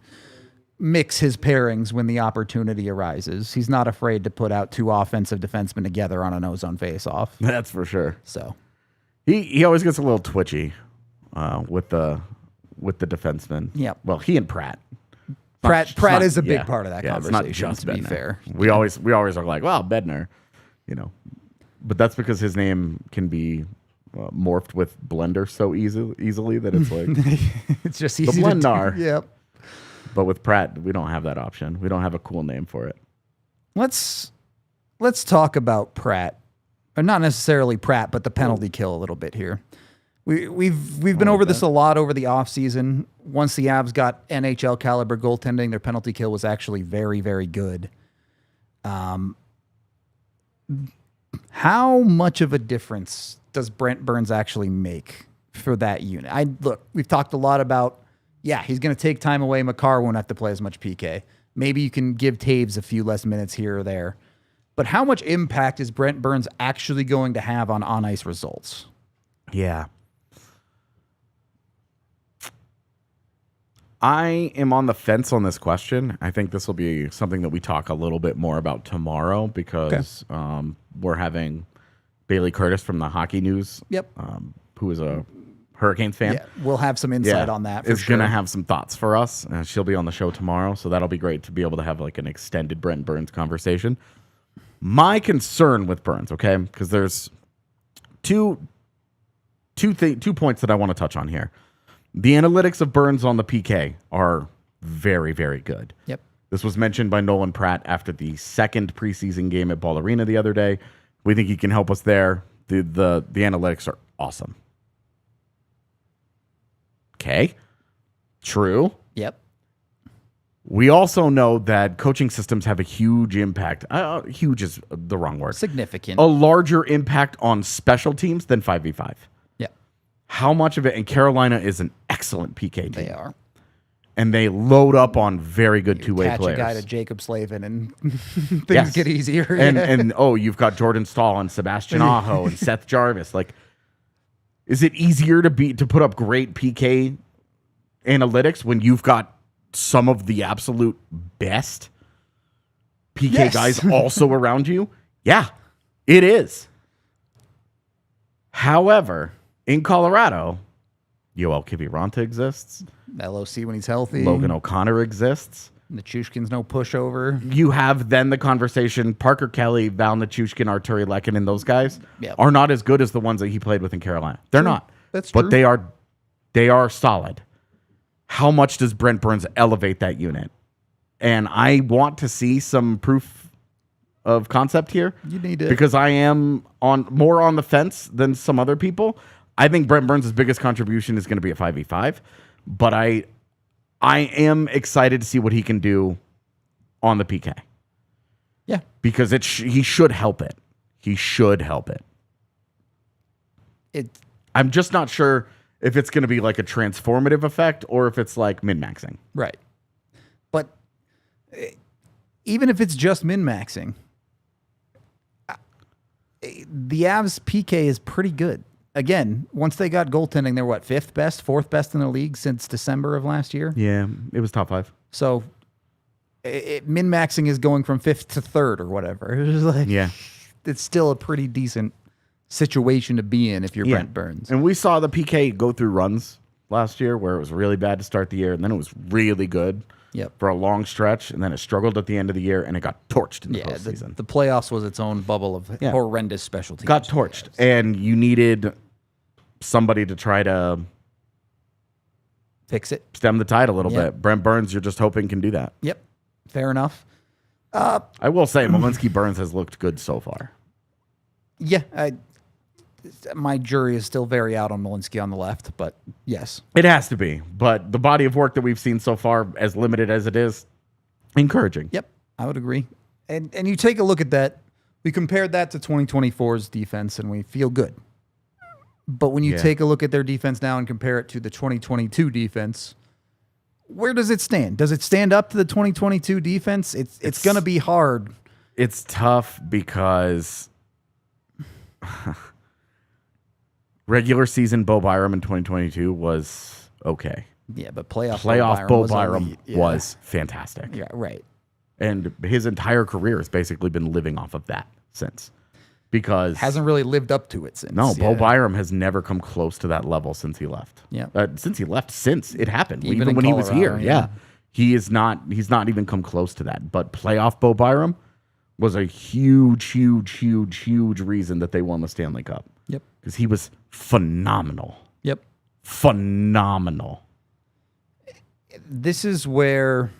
mix his pairings when the opportunity arises. He's not afraid to put out 2 offensive defensemen together on an ozone face-off. That's for sure. So he always gets a little twitchy with the defensemen. Yeah. Well, he and Pratt. Pratt is a big part of that conversation. It's not just to be Bednar. fair. We always are like, well, Bednar, but that's because his name can be morphed with Blender so easily that it's like it's just the easy Blendar. to do. Yep. But with Pratt, we don't have that option. We don't have a cool name for it. let's talk about Pratt, or not necessarily Pratt, but the penalty kill a little bit here. We've been over this a lot over the offseason. Once the Avs got NHL caliber goaltending, their penalty kill was actually very, very good. How much of a difference does Brent Burns actually make for that unit? We've talked a lot about, he's going to take time away. Makar won't have to play as much PK. Maybe you can give Taves a few less minutes here or there. But how much impact is Brent Burns actually going to have on on-ice results? Yeah. I am on the fence on this question. I think this will be something that we talk a little bit more about tomorrow because we're having Bailey Curtis from the Hockey News, who is a Hurricanes fan. Yeah, we'll have some insight on that. Is going to have some thoughts for us. She'll be on the show tomorrow, so that'll be great to be able to have like an extended Brent Burns conversation. My concern with Burns, okay, because there's two points that I want to touch on here. The analytics of Burns on the PK are very, very good. Yep. This was mentioned by Nolan Pratt after the second preseason game at Ball Arena the other day. We think he can help us there. The analytics are awesome. Okay. True. Yep. We also know that coaching systems have a huge impact. Huge is the wrong word. Significant. A larger impact on special teams than 5v5. How much of it? And Carolina is an excellent PK team. They are. And they load up on very good two-way players. Attach a guy to Jacob Slavin and things get easier. And you've got Jordan Stahl and Sebastian Aho and Seth Jarvis. Like, is it easier to put up great PK analytics when you've got some of the absolute best PK guys also around you? Yeah, it is. However, in Colorado, Yoel Kiviranta exists. LOC when he's healthy. Logan O'Connor exists. Nichushkin's no pushover. You have then the conversation, Parker Kelly, Val Nichushkin, Arturi Lekin, and those guys are not as good as the ones that he played with in Carolina. They're not. That's true. But they are solid. How much does Brent Burns elevate that unit? And I want to see some proof of concept here. You need it. Because I am more on the fence than some other people. I think Brent Burns' biggest contribution is going to be at 5v5, but I am excited to see what he can do on the PK. Yeah. Because he should help it. He should help it. I'm just not sure if it's going to be like a transformative effect or if it's like min-maxing. Right. But even if it's just min-maxing, the Avs PK is pretty good. Again, once they got goaltending, they're fifth best, fourth best in the league since December of last year. Yeah, it was top 5. So min-maxing is going from 5th to 3rd or whatever. It's still a pretty decent situation to be in if you're Brent Burns. And we saw the PK go through runs last year where it was really bad to start the year, and then it was really good for a long stretch, and then it struggled at the end of the year, and it got torched in the postseason. The playoffs was its own bubble of horrendous special teams. Got torched, and you needed somebody to try to fix it, stem the tide a little bit. Brent Burns, you're just hoping can do that. Yep, fair enough. I will say, Malinsky Burns has looked good so far. Yeah, my jury is still very out on Malinsky on the left, but yes. It has to be. But the body of work that we've seen so far, as limited as it is, encouraging. Yep, I would agree. And you take a look at that. We compared that to 2024's defense, and we feel good. But when you take a look at their defense now and compare it to the 2022 defense, where does it stand? Does it stand up to the 2022 defense? It's going to be hard. It's tough because regular season Bo Byram in 2022 was okay. Yeah, but playoff Bo Byram was fantastic. Yeah, right. And his entire career has basically been living off of that since. Because hasn't really lived up to it since. No, Bo Byram has never come close to that level since he left. Yeah, since it happened, even when Colorado, he was here. Yeah, he's not even come close to that. But playoff Bo Byram was a huge reason that they won the Stanley Cup. Yep, because he was phenomenal. Yep, phenomenal. This is where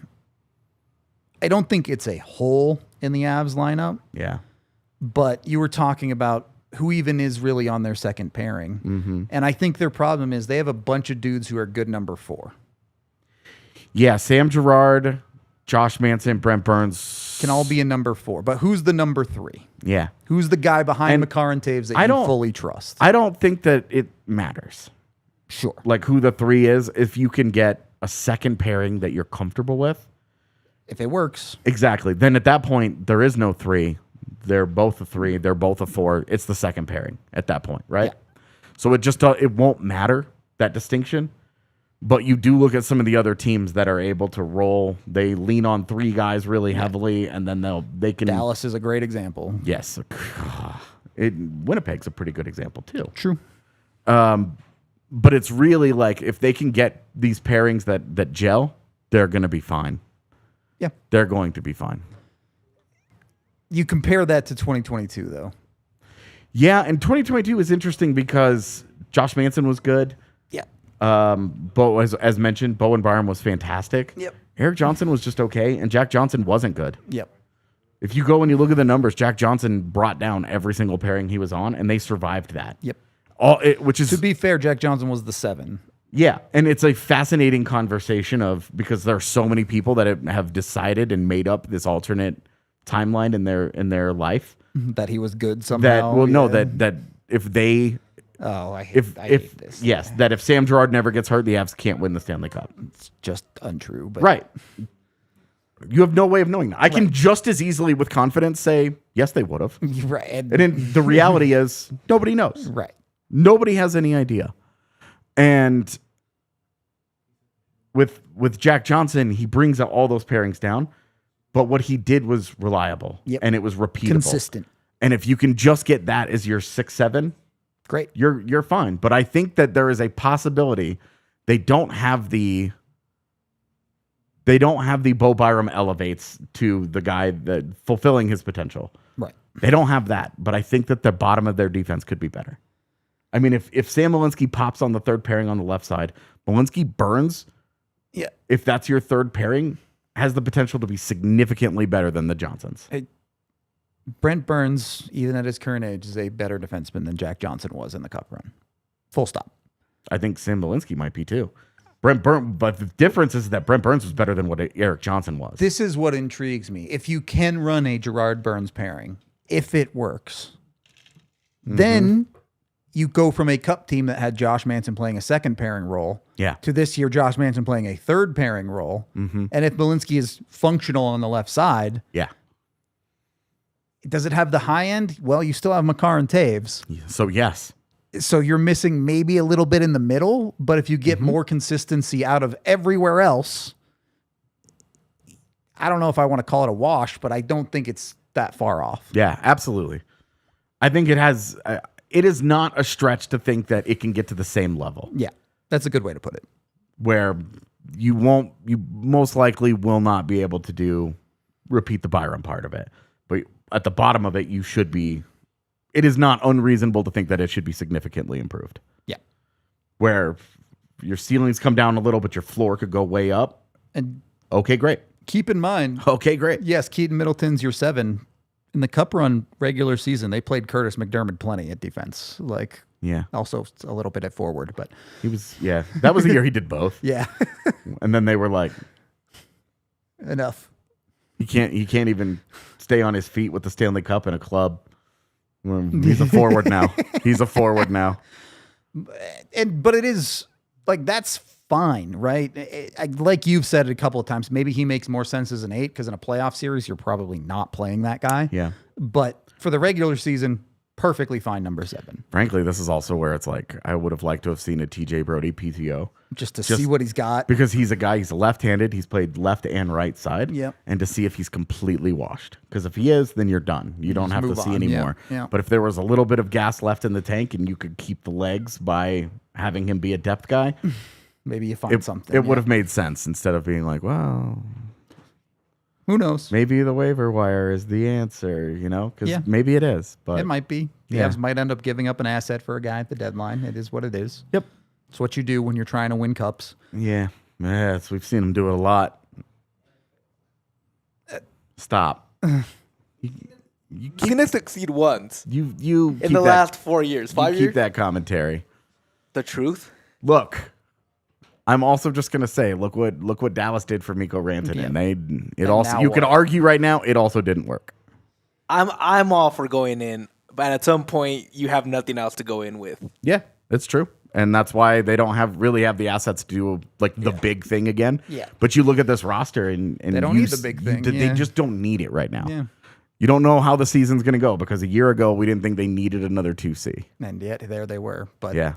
I don't think it's a hole in the Avs lineup. Yeah. But you were talking about who even is really on their second pairing. Mm-hmm. And I think their problem is they have a bunch of dudes who are good number 4. Yeah, Sam Girard, Josh Manson, Brent Burns. Can all be a number 4. But who's the number 3? Yeah. Who's the guy behind And Makar and Taves that I you don't- fully trust? I don't think that it matters. Sure. Like who the 3 is, if you can get a second pairing that you're comfortable with. If it works. Exactly. Then at that point, there is no 3. They're both a 3. They're both a 4. It's the second pairing at that point, right? Yeah. So it won't matter, that distinction. But you do look at some of the other teams that are able to roll. They lean on 3 guys really heavily, and then they can. Dallas is a great example. Yes. Winnipeg's a pretty good example too. True. But it's really like if they can get these pairings that gel, they're going to be fine. Yeah. They're going to be fine. You compare that to 2022, though. Yeah, and 2022 is interesting because Josh Manson was good. Yeah. Bo, as mentioned, Bowen Byram was fantastic. Yep. Eric Johnson was just okay, and Jack Johnson wasn't good. Yep. If you go and you look at the numbers, Jack Johnson brought down every single pairing he was on, and they survived that. Yep. Which is To be fair, Jack Johnson was the 7. yeah, and it's a fascinating conversation because there are so many people that have decided and made up this alternate timeline in their life That he was good somehow. that if they Oh, I hate this. yes, that if Sam Girard never gets hurt, the Avs can't win the Stanley Cup. It's just untrue. But Right. You have no way of knowing that. I can just as easily with confidence say, yes, they would have. Right. And then the reality is nobody knows. Right. Nobody has any idea. And with Jack Johnson, he brings all those pairings down. But what he did was reliable. Yep. And it was repeatable. Consistent. And if you can just get that as your 6-7, Great. you're fine. But I think that there is a possibility they don't have the Bo Byram elevates to the guy that fulfilling his potential. Right. They don't have that, but I think that the bottom of their defense could be better. I mean, if Sam Malinsky pops on the third pairing on the left side, Malinsky Burns, Yeah. if that's your third pairing, has the potential to be significantly better than the Johnsons. Brent Burns, even at his current age, is a better defenseman than Jack Johnson was in the Cup run. Full stop. I think Sam Malinsky might be too. But the difference is that Brent Burns was better than what Eric Johnson was. This is what intrigues me. If you can run a Girard Burns pairing, if it works, then you go from a Cup team that had Josh Manson playing a second pairing role to this year Josh Manson playing a third pairing role. And if Malinsky is functional on the left side, does it have the high end? Well, you still have Makar and Taves. So yes. So you're missing maybe a little bit in the middle, but if you get more consistency out of everywhere else, I don't know if I want to call it a wash, but I don't think it's that far off. Yeah, absolutely. I think it has. It is not a stretch to think that it can get to the same level. Yeah, that's a good way to put it. Where you most likely will not be able to repeat the Byram part of it, but at the bottom of it, you should be. It is not unreasonable to think that it should be significantly improved. Yeah. Where your ceilings come down a little, but your floor could go way up. And okay, great. Keep in mind. Okay, great. Yes, Keaton Middleton's your 7. In the Cup run regular season, they played Curtis McDermott plenty at defense. Also a little bit at forward, but he was, that was the year he did both. Yeah. And then they were like, enough. He can't even stay on his feet with the Stanley Cup in a club. He's a forward now. He's a forward now. But it is that's fine, right? Like you've said it a couple of times, maybe he makes more sense as an 8 because in a playoff series, you're probably not playing that guy. Yeah. But for the regular season, perfectly fine number 7. Frankly, this is also where it's like I would have liked to have seen a TJ Brody PTO. Just to see what he's got. Because he's a guy, he's left-handed. He's played left and right side. Yep. And to see if he's completely washed. Because if he is, then you're done. You don't have to see anymore. Yeah. But if there was a little bit of gas left in the tank and you could keep the legs by having him be a depth guy, maybe you find something. It would have made sense instead of being like, well, who knows? maybe the waiver wire is the answer, Because maybe it is. But It might be. The Avs might end up giving up an asset for a guy at the deadline. It is what it is. Yep. It's what you do when you're trying to win cups. Yeah. Yes, we've seen him do it a lot. Stop. He's gonna succeed once You in the last 4 years, 5 years. Keep that commentary. The truth. Look, I'm also just gonna say, look what Dallas did for Mikko Rantanen. Yeah. You could argue right now it also didn't work. I'm all for going in, but at some point you have nothing else to go in with. Yeah, it's true. And that's why they don't really have the assets to do like the big thing again. Yeah. But you look at this roster and They don't need the big thing. They just don't need it right now. Yeah. You don't know how the season's going to go because a year ago we didn't think they needed another 2C. And yet there they were. But Yeah.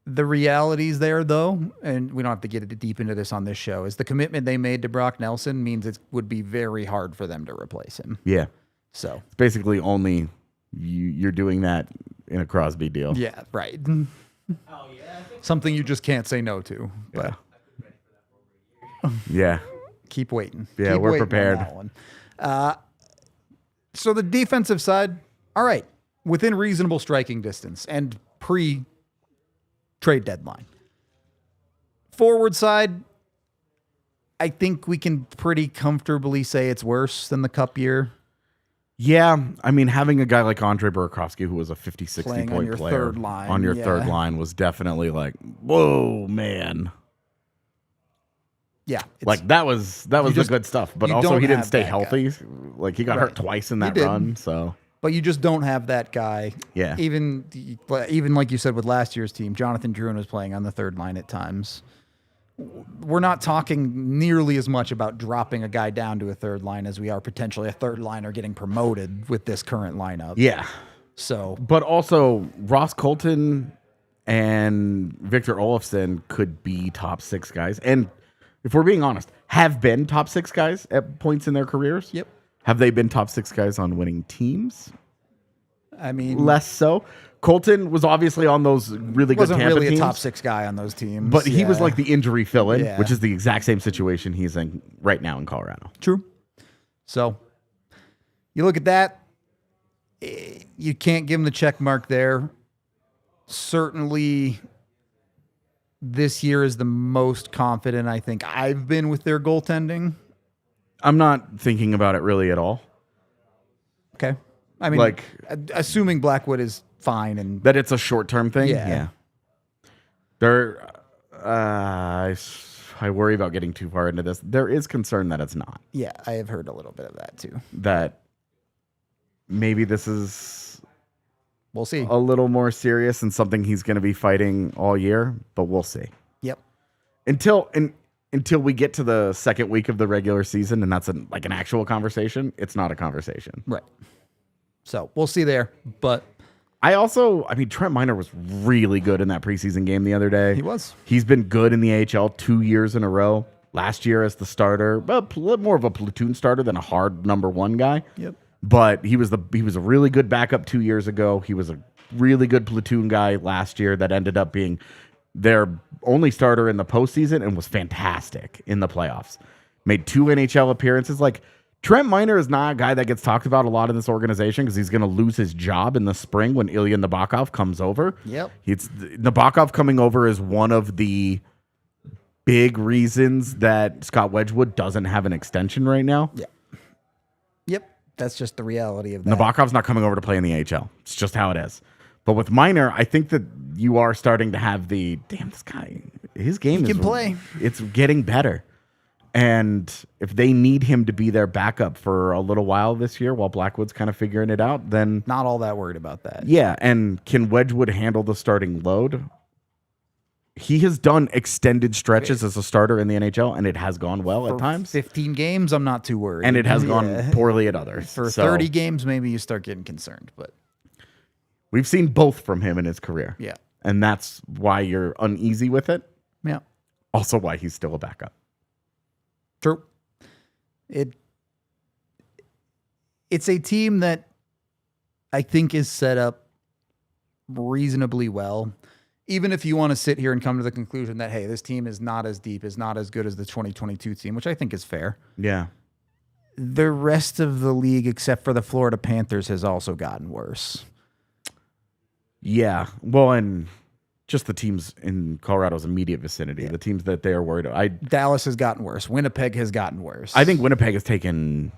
the realities there, though, and we don't have to get deep into this on this show, is the commitment they made to Brock Nelson means it would be very hard for them to replace him. Yeah. So It's basically only you're doing that in a Crosby deal. yeah, right. Oh yeah, something you just can't say no to. But Yeah. keep waiting. Yeah, Keep we're waiting on prepared. that one. So the defensive side, all right, within reasonable striking distance and pre-trade deadline. Forward side, I think we can pretty comfortably say it's worse than the Cup year. Yeah, I mean, having a guy like Andre Burakovsky, who was a 50-60 Playing on point your player third line, on your yeah. third line was definitely like, whoa, man. Yeah, Like that was the just- good stuff. But you also don't he didn't have stay that healthy. Like he got hurt twice in that did. run. So but you just don't have that guy. Yeah. Even like you said with last year's team, Jonathan Drouin was playing on the third line at times. We're not talking nearly as much about dropping a guy down to a third line as we are potentially a third liner getting promoted with this current lineup. yeah. So But also Ross Colton and Victor Olofsson could be top 6 guys. And if we're being honest, have been top 6 guys at points in their careers. Yep. Have they been top 6 guys on winning teams? I mean, Less so. Colton was obviously on those really good wasn't Tampa really teams, a top 6 guy on those teams, but he was Yeah. like the injury fill-in, Yeah. which is the exact same situation he's in right now in Colorado. True. So you look at that, you can't give him the check mark there. Certainly this year is the most confident I think I've been with their goaltending. I'm not thinking about it really at all. Okay. I mean, Like- assuming Blackwood is fine and That it's a short-term thing. Yeah. There, I worry about getting too far into this. There is concern that it's not. yeah, I have heard a little bit of that too. That maybe this is We'll see. a little more serious and something he's going to be fighting all year, but we'll see. Yep. Until we get to the second week of the regular season, and that's like an actual conversation, it's not a conversation. Right. So we'll see there. But Trent Miner was really good in that preseason game the other day. he was. He's been good in the AHL 2 years in a row. Last year as the starter, but more of a platoon starter than a hard number 1 guy. Yep. But he was a really good backup 2 years ago. He was a really good platoon guy last year that ended up being their only starter in the postseason and was fantastic in the playoffs. Made 2 NHL appearances. Like Trent Miner is not a guy that gets talked about a lot in this organization because he's going to lose his job in the spring when Ilya Nabokov comes over. Yep. Nabokov coming over is one of the big reasons that Scott Wedgwood doesn't have an extension right now. Yeah. Yep. That's just the reality of that. Nabokov's not coming over to play in the AHL. It's just how it is. But with Miner, I think that you are starting to have this guy, his game can play. It's getting better. And if they need him to be their backup for a little while this year while Blackwood's kind of figuring it out, then Not all that worried about that. yeah. And can Wedgwood handle the starting load? He has done extended stretches as a starter in the NHL, and it has gone well at times. 15 games, I'm not too worried. And it has gone Yeah. poorly at others. For So 30 games, maybe you start getting concerned. But we've seen both from him in his career. yeah. And that's why you're uneasy with it. Yeah. Also why he's still a backup. True. It's a team that I think is set up reasonably well. Even if you want to sit here and come to the conclusion that, hey, this team is not as deep, is not as good as the 2022 team, which I think is fair. Yeah. The rest of the league, except for the Florida Panthers, has also gotten worse. Yeah. Well, and just the teams in Colorado's immediate vicinity, the teams that they are worried about. Dallas has gotten worse. Winnipeg has gotten worse. I think Winnipeg has taken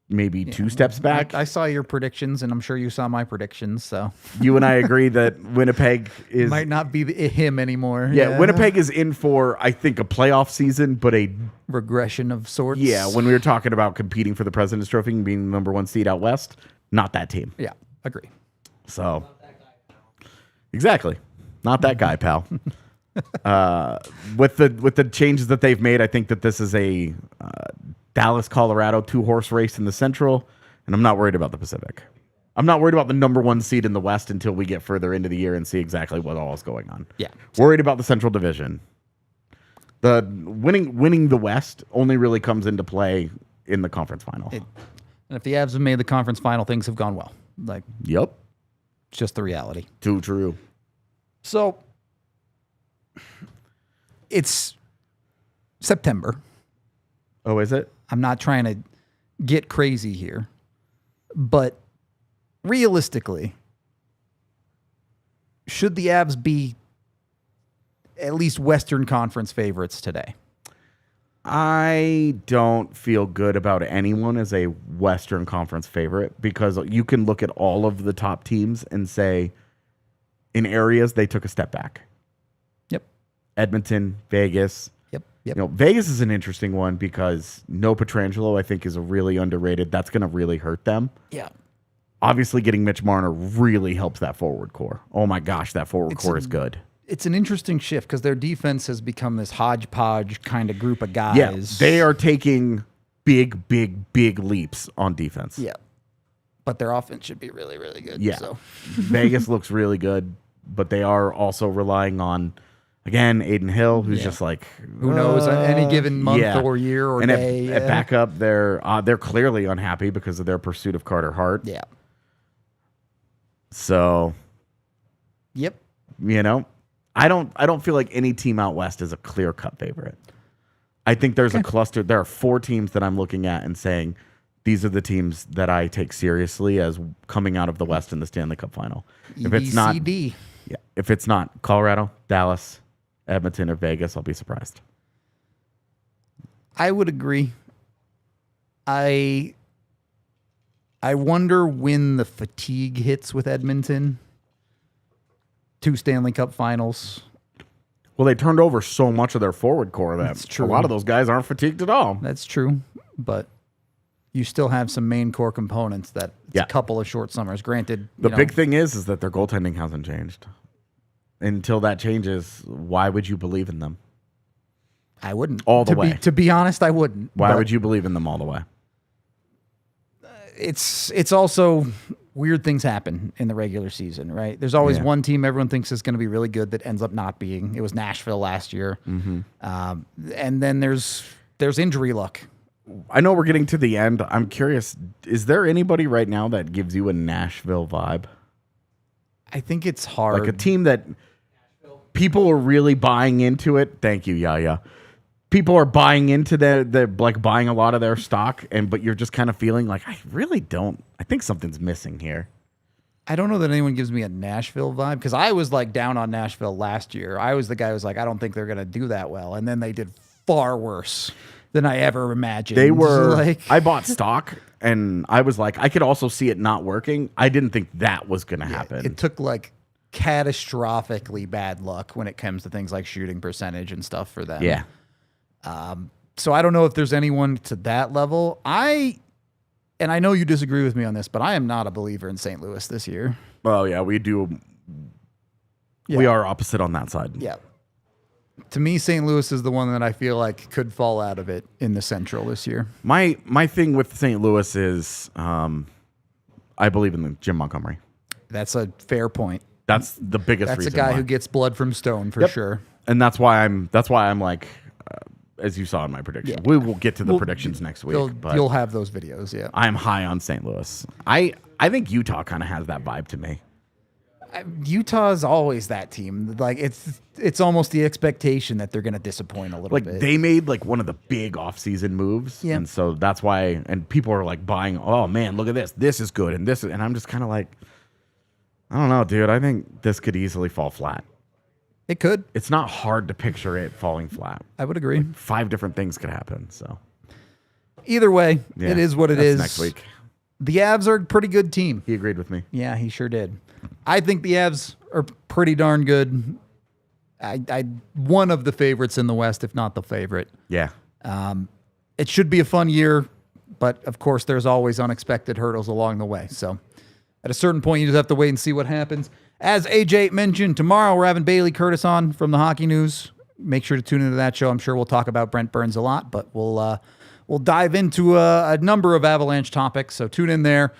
maybe 2 steps back. I saw your predictions, and I'm sure you saw my predictions. So You and I agree that Winnipeg is might not be him anymore. Yeah, Winnipeg is in for, I think, a playoff season, but a regression of sorts. yeah. When we were talking about competing for the President's Trophy and being the #1 seed out west, not that team. Yeah, agree. So exactly, not that guy, pal. With the changes that they've made, I think that this is a Dallas, Colorado 2-horse race in the Central, and I'm not worried about the Pacific. I'm not worried about the #1 seed in the West until we get further into the year and see exactly what all is going on. Yeah. Worried about the Central Division. The winning the West only really comes into play in the conference final. And if the Avs have made the conference final, things have gone well. Like, Yep. it's just the reality. Too true. So it's September. Oh, is it? I'm not trying to get crazy here, but realistically, should the Avs be at least Western Conference favorites today? I don't feel good about anyone as a Western Conference favorite because you can look at all of the top teams and say in areas they took a step back. Yep. Edmonton, Vegas. Yep. You know, Vegas is an interesting one because no Pietrangelo, I think, is a really underrated. That's going to really hurt them. Yeah. Obviously, getting Mitch Marner really helps that forward core. Oh my gosh, that forward core is good. It's an interesting shift because their defense has become this hodgepodge kind of group of guys. Yeah, they are taking big leaps on defense. Yeah. But their offense should be really, really good. Yeah. So. Vegas looks really good, but they are also relying on, again, Aiden Hill, who's just like, Who knows, any given month yeah. or year or and day. At backup, they're clearly unhappy because of their pursuit of Carter Hart. Yeah. So, Yep. you know, I don't feel like any team out west is a clear-cut favorite. I think there's a cluster. There are 4 teams that I'm looking at and saying these are the teams that I take seriously as coming out of the West in the Stanley Cup final. If it's not, yeah, if it's not Colorado, Dallas, Edmonton, or Vegas, I'll be surprised. I would agree. I wonder when the fatigue hits with Edmonton. 2 Stanley Cup finals. Well, they turned over so much of their forward core that That's true. a lot of those guys aren't fatigued at all. That's true. But you still have some main core components that it's a couple of short summers. Granted, The big thing is that their goaltending hasn't changed. Until that changes, why would you believe in them? I wouldn't. All the way. To be honest, I wouldn't. Why But would you believe in them all the way? It's also weird things happen in the regular season, right? There's always one team everyone thinks is going to be really good that ends up not being. It was Nashville last year. Mm-hmm. And then there's injury luck. I know we're getting to the end. I'm curious, is there anybody right now that gives you a Nashville vibe? I think it's hard. Like a team that people are really buying into it. Thank you, Yaya. People are buying into they're like buying a lot of their stock, but you're just kind of feeling like, I really don't. I think something's missing here. I don't know that anyone gives me a Nashville vibe because I was like down on Nashville last year. I was the guy who was like, I don't think they're going to do that well. And then they did far worse than I ever imagined. They were like, I bought stock and I was like, I could also see it not working. I didn't think that was going to happen. It took like catastrophically bad luck when it comes to things like shooting percentage and stuff for them. Yeah. So I don't know if there's anyone to that level. And I know you disagree with me on this, but I am not a believer in St. Louis this year. Well, yeah, we do. Yeah. We are opposite on that side. Yeah. To me, St. Louis is the one that I feel like could fall out of it in the Central this year. My thing with St. Louis is I believe in the Jim Montgomery. That's a fair point. That's the biggest That's reason a guy why. who gets blood from stone for sure. And that's why I'm like, as you saw in my prediction. We will get to the predictions next week. But You'll have those videos, yeah. I'm high on St. Louis. I think Utah kind of has that vibe to me. Utah's always that team. Like it's almost the expectation that they're going to disappoint a little bit. Like they made like one of the big offseason moves. Yeah. And so that's why, and people are like buying, oh man, look at this. This is good. And I'm just kind of like, I don't know, dude. I think this could easily fall flat. It could. It's not hard to picture it falling flat. I would agree. 5 different things could happen. So either way, Yeah, it is what it that's is. next week. The Avs are a pretty good team. He agreed with me. Yeah, he sure did. I think the Avs are pretty darn good. I one of the favorites in the West, if not the favorite. Yeah. It should be a fun year, but of course there's always unexpected hurdles along the way. So at a certain point, you just have to wait and see what happens. As AJ mentioned, tomorrow we're having Bailey Curtis on from the Hockey News. Make sure to tune into that show. I'm sure we'll talk about Brent Burns a lot, but we'll dive into a number of Avalanche topics. So tune in there.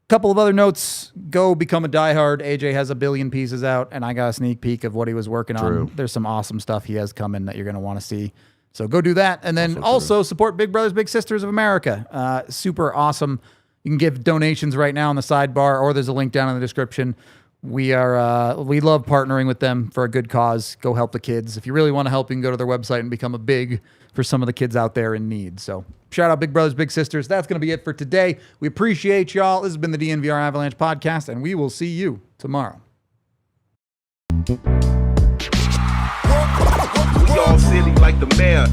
Couple of other notes. Go become a diehard. AJ has 1 billion pieces out, and I got a sneak peek of what he was working on. There's some awesome stuff he has coming that you're going to want to see. So go do that. And then also support Big Brothers Big Sisters of America. Super awesome. You can give donations right now on the sidebar, or there's a link down in the description. We love partnering with them for a good cause. Go help the kids. If you really want to help, you can go to their website and become a big for some of the kids out there in need. So shout out Big Brothers Big Sisters. That's going to be it for today. We appreciate y'all. This has been the DNVR Avalanche Podcast, and we will see you tomorrow. We all silly like the mayor.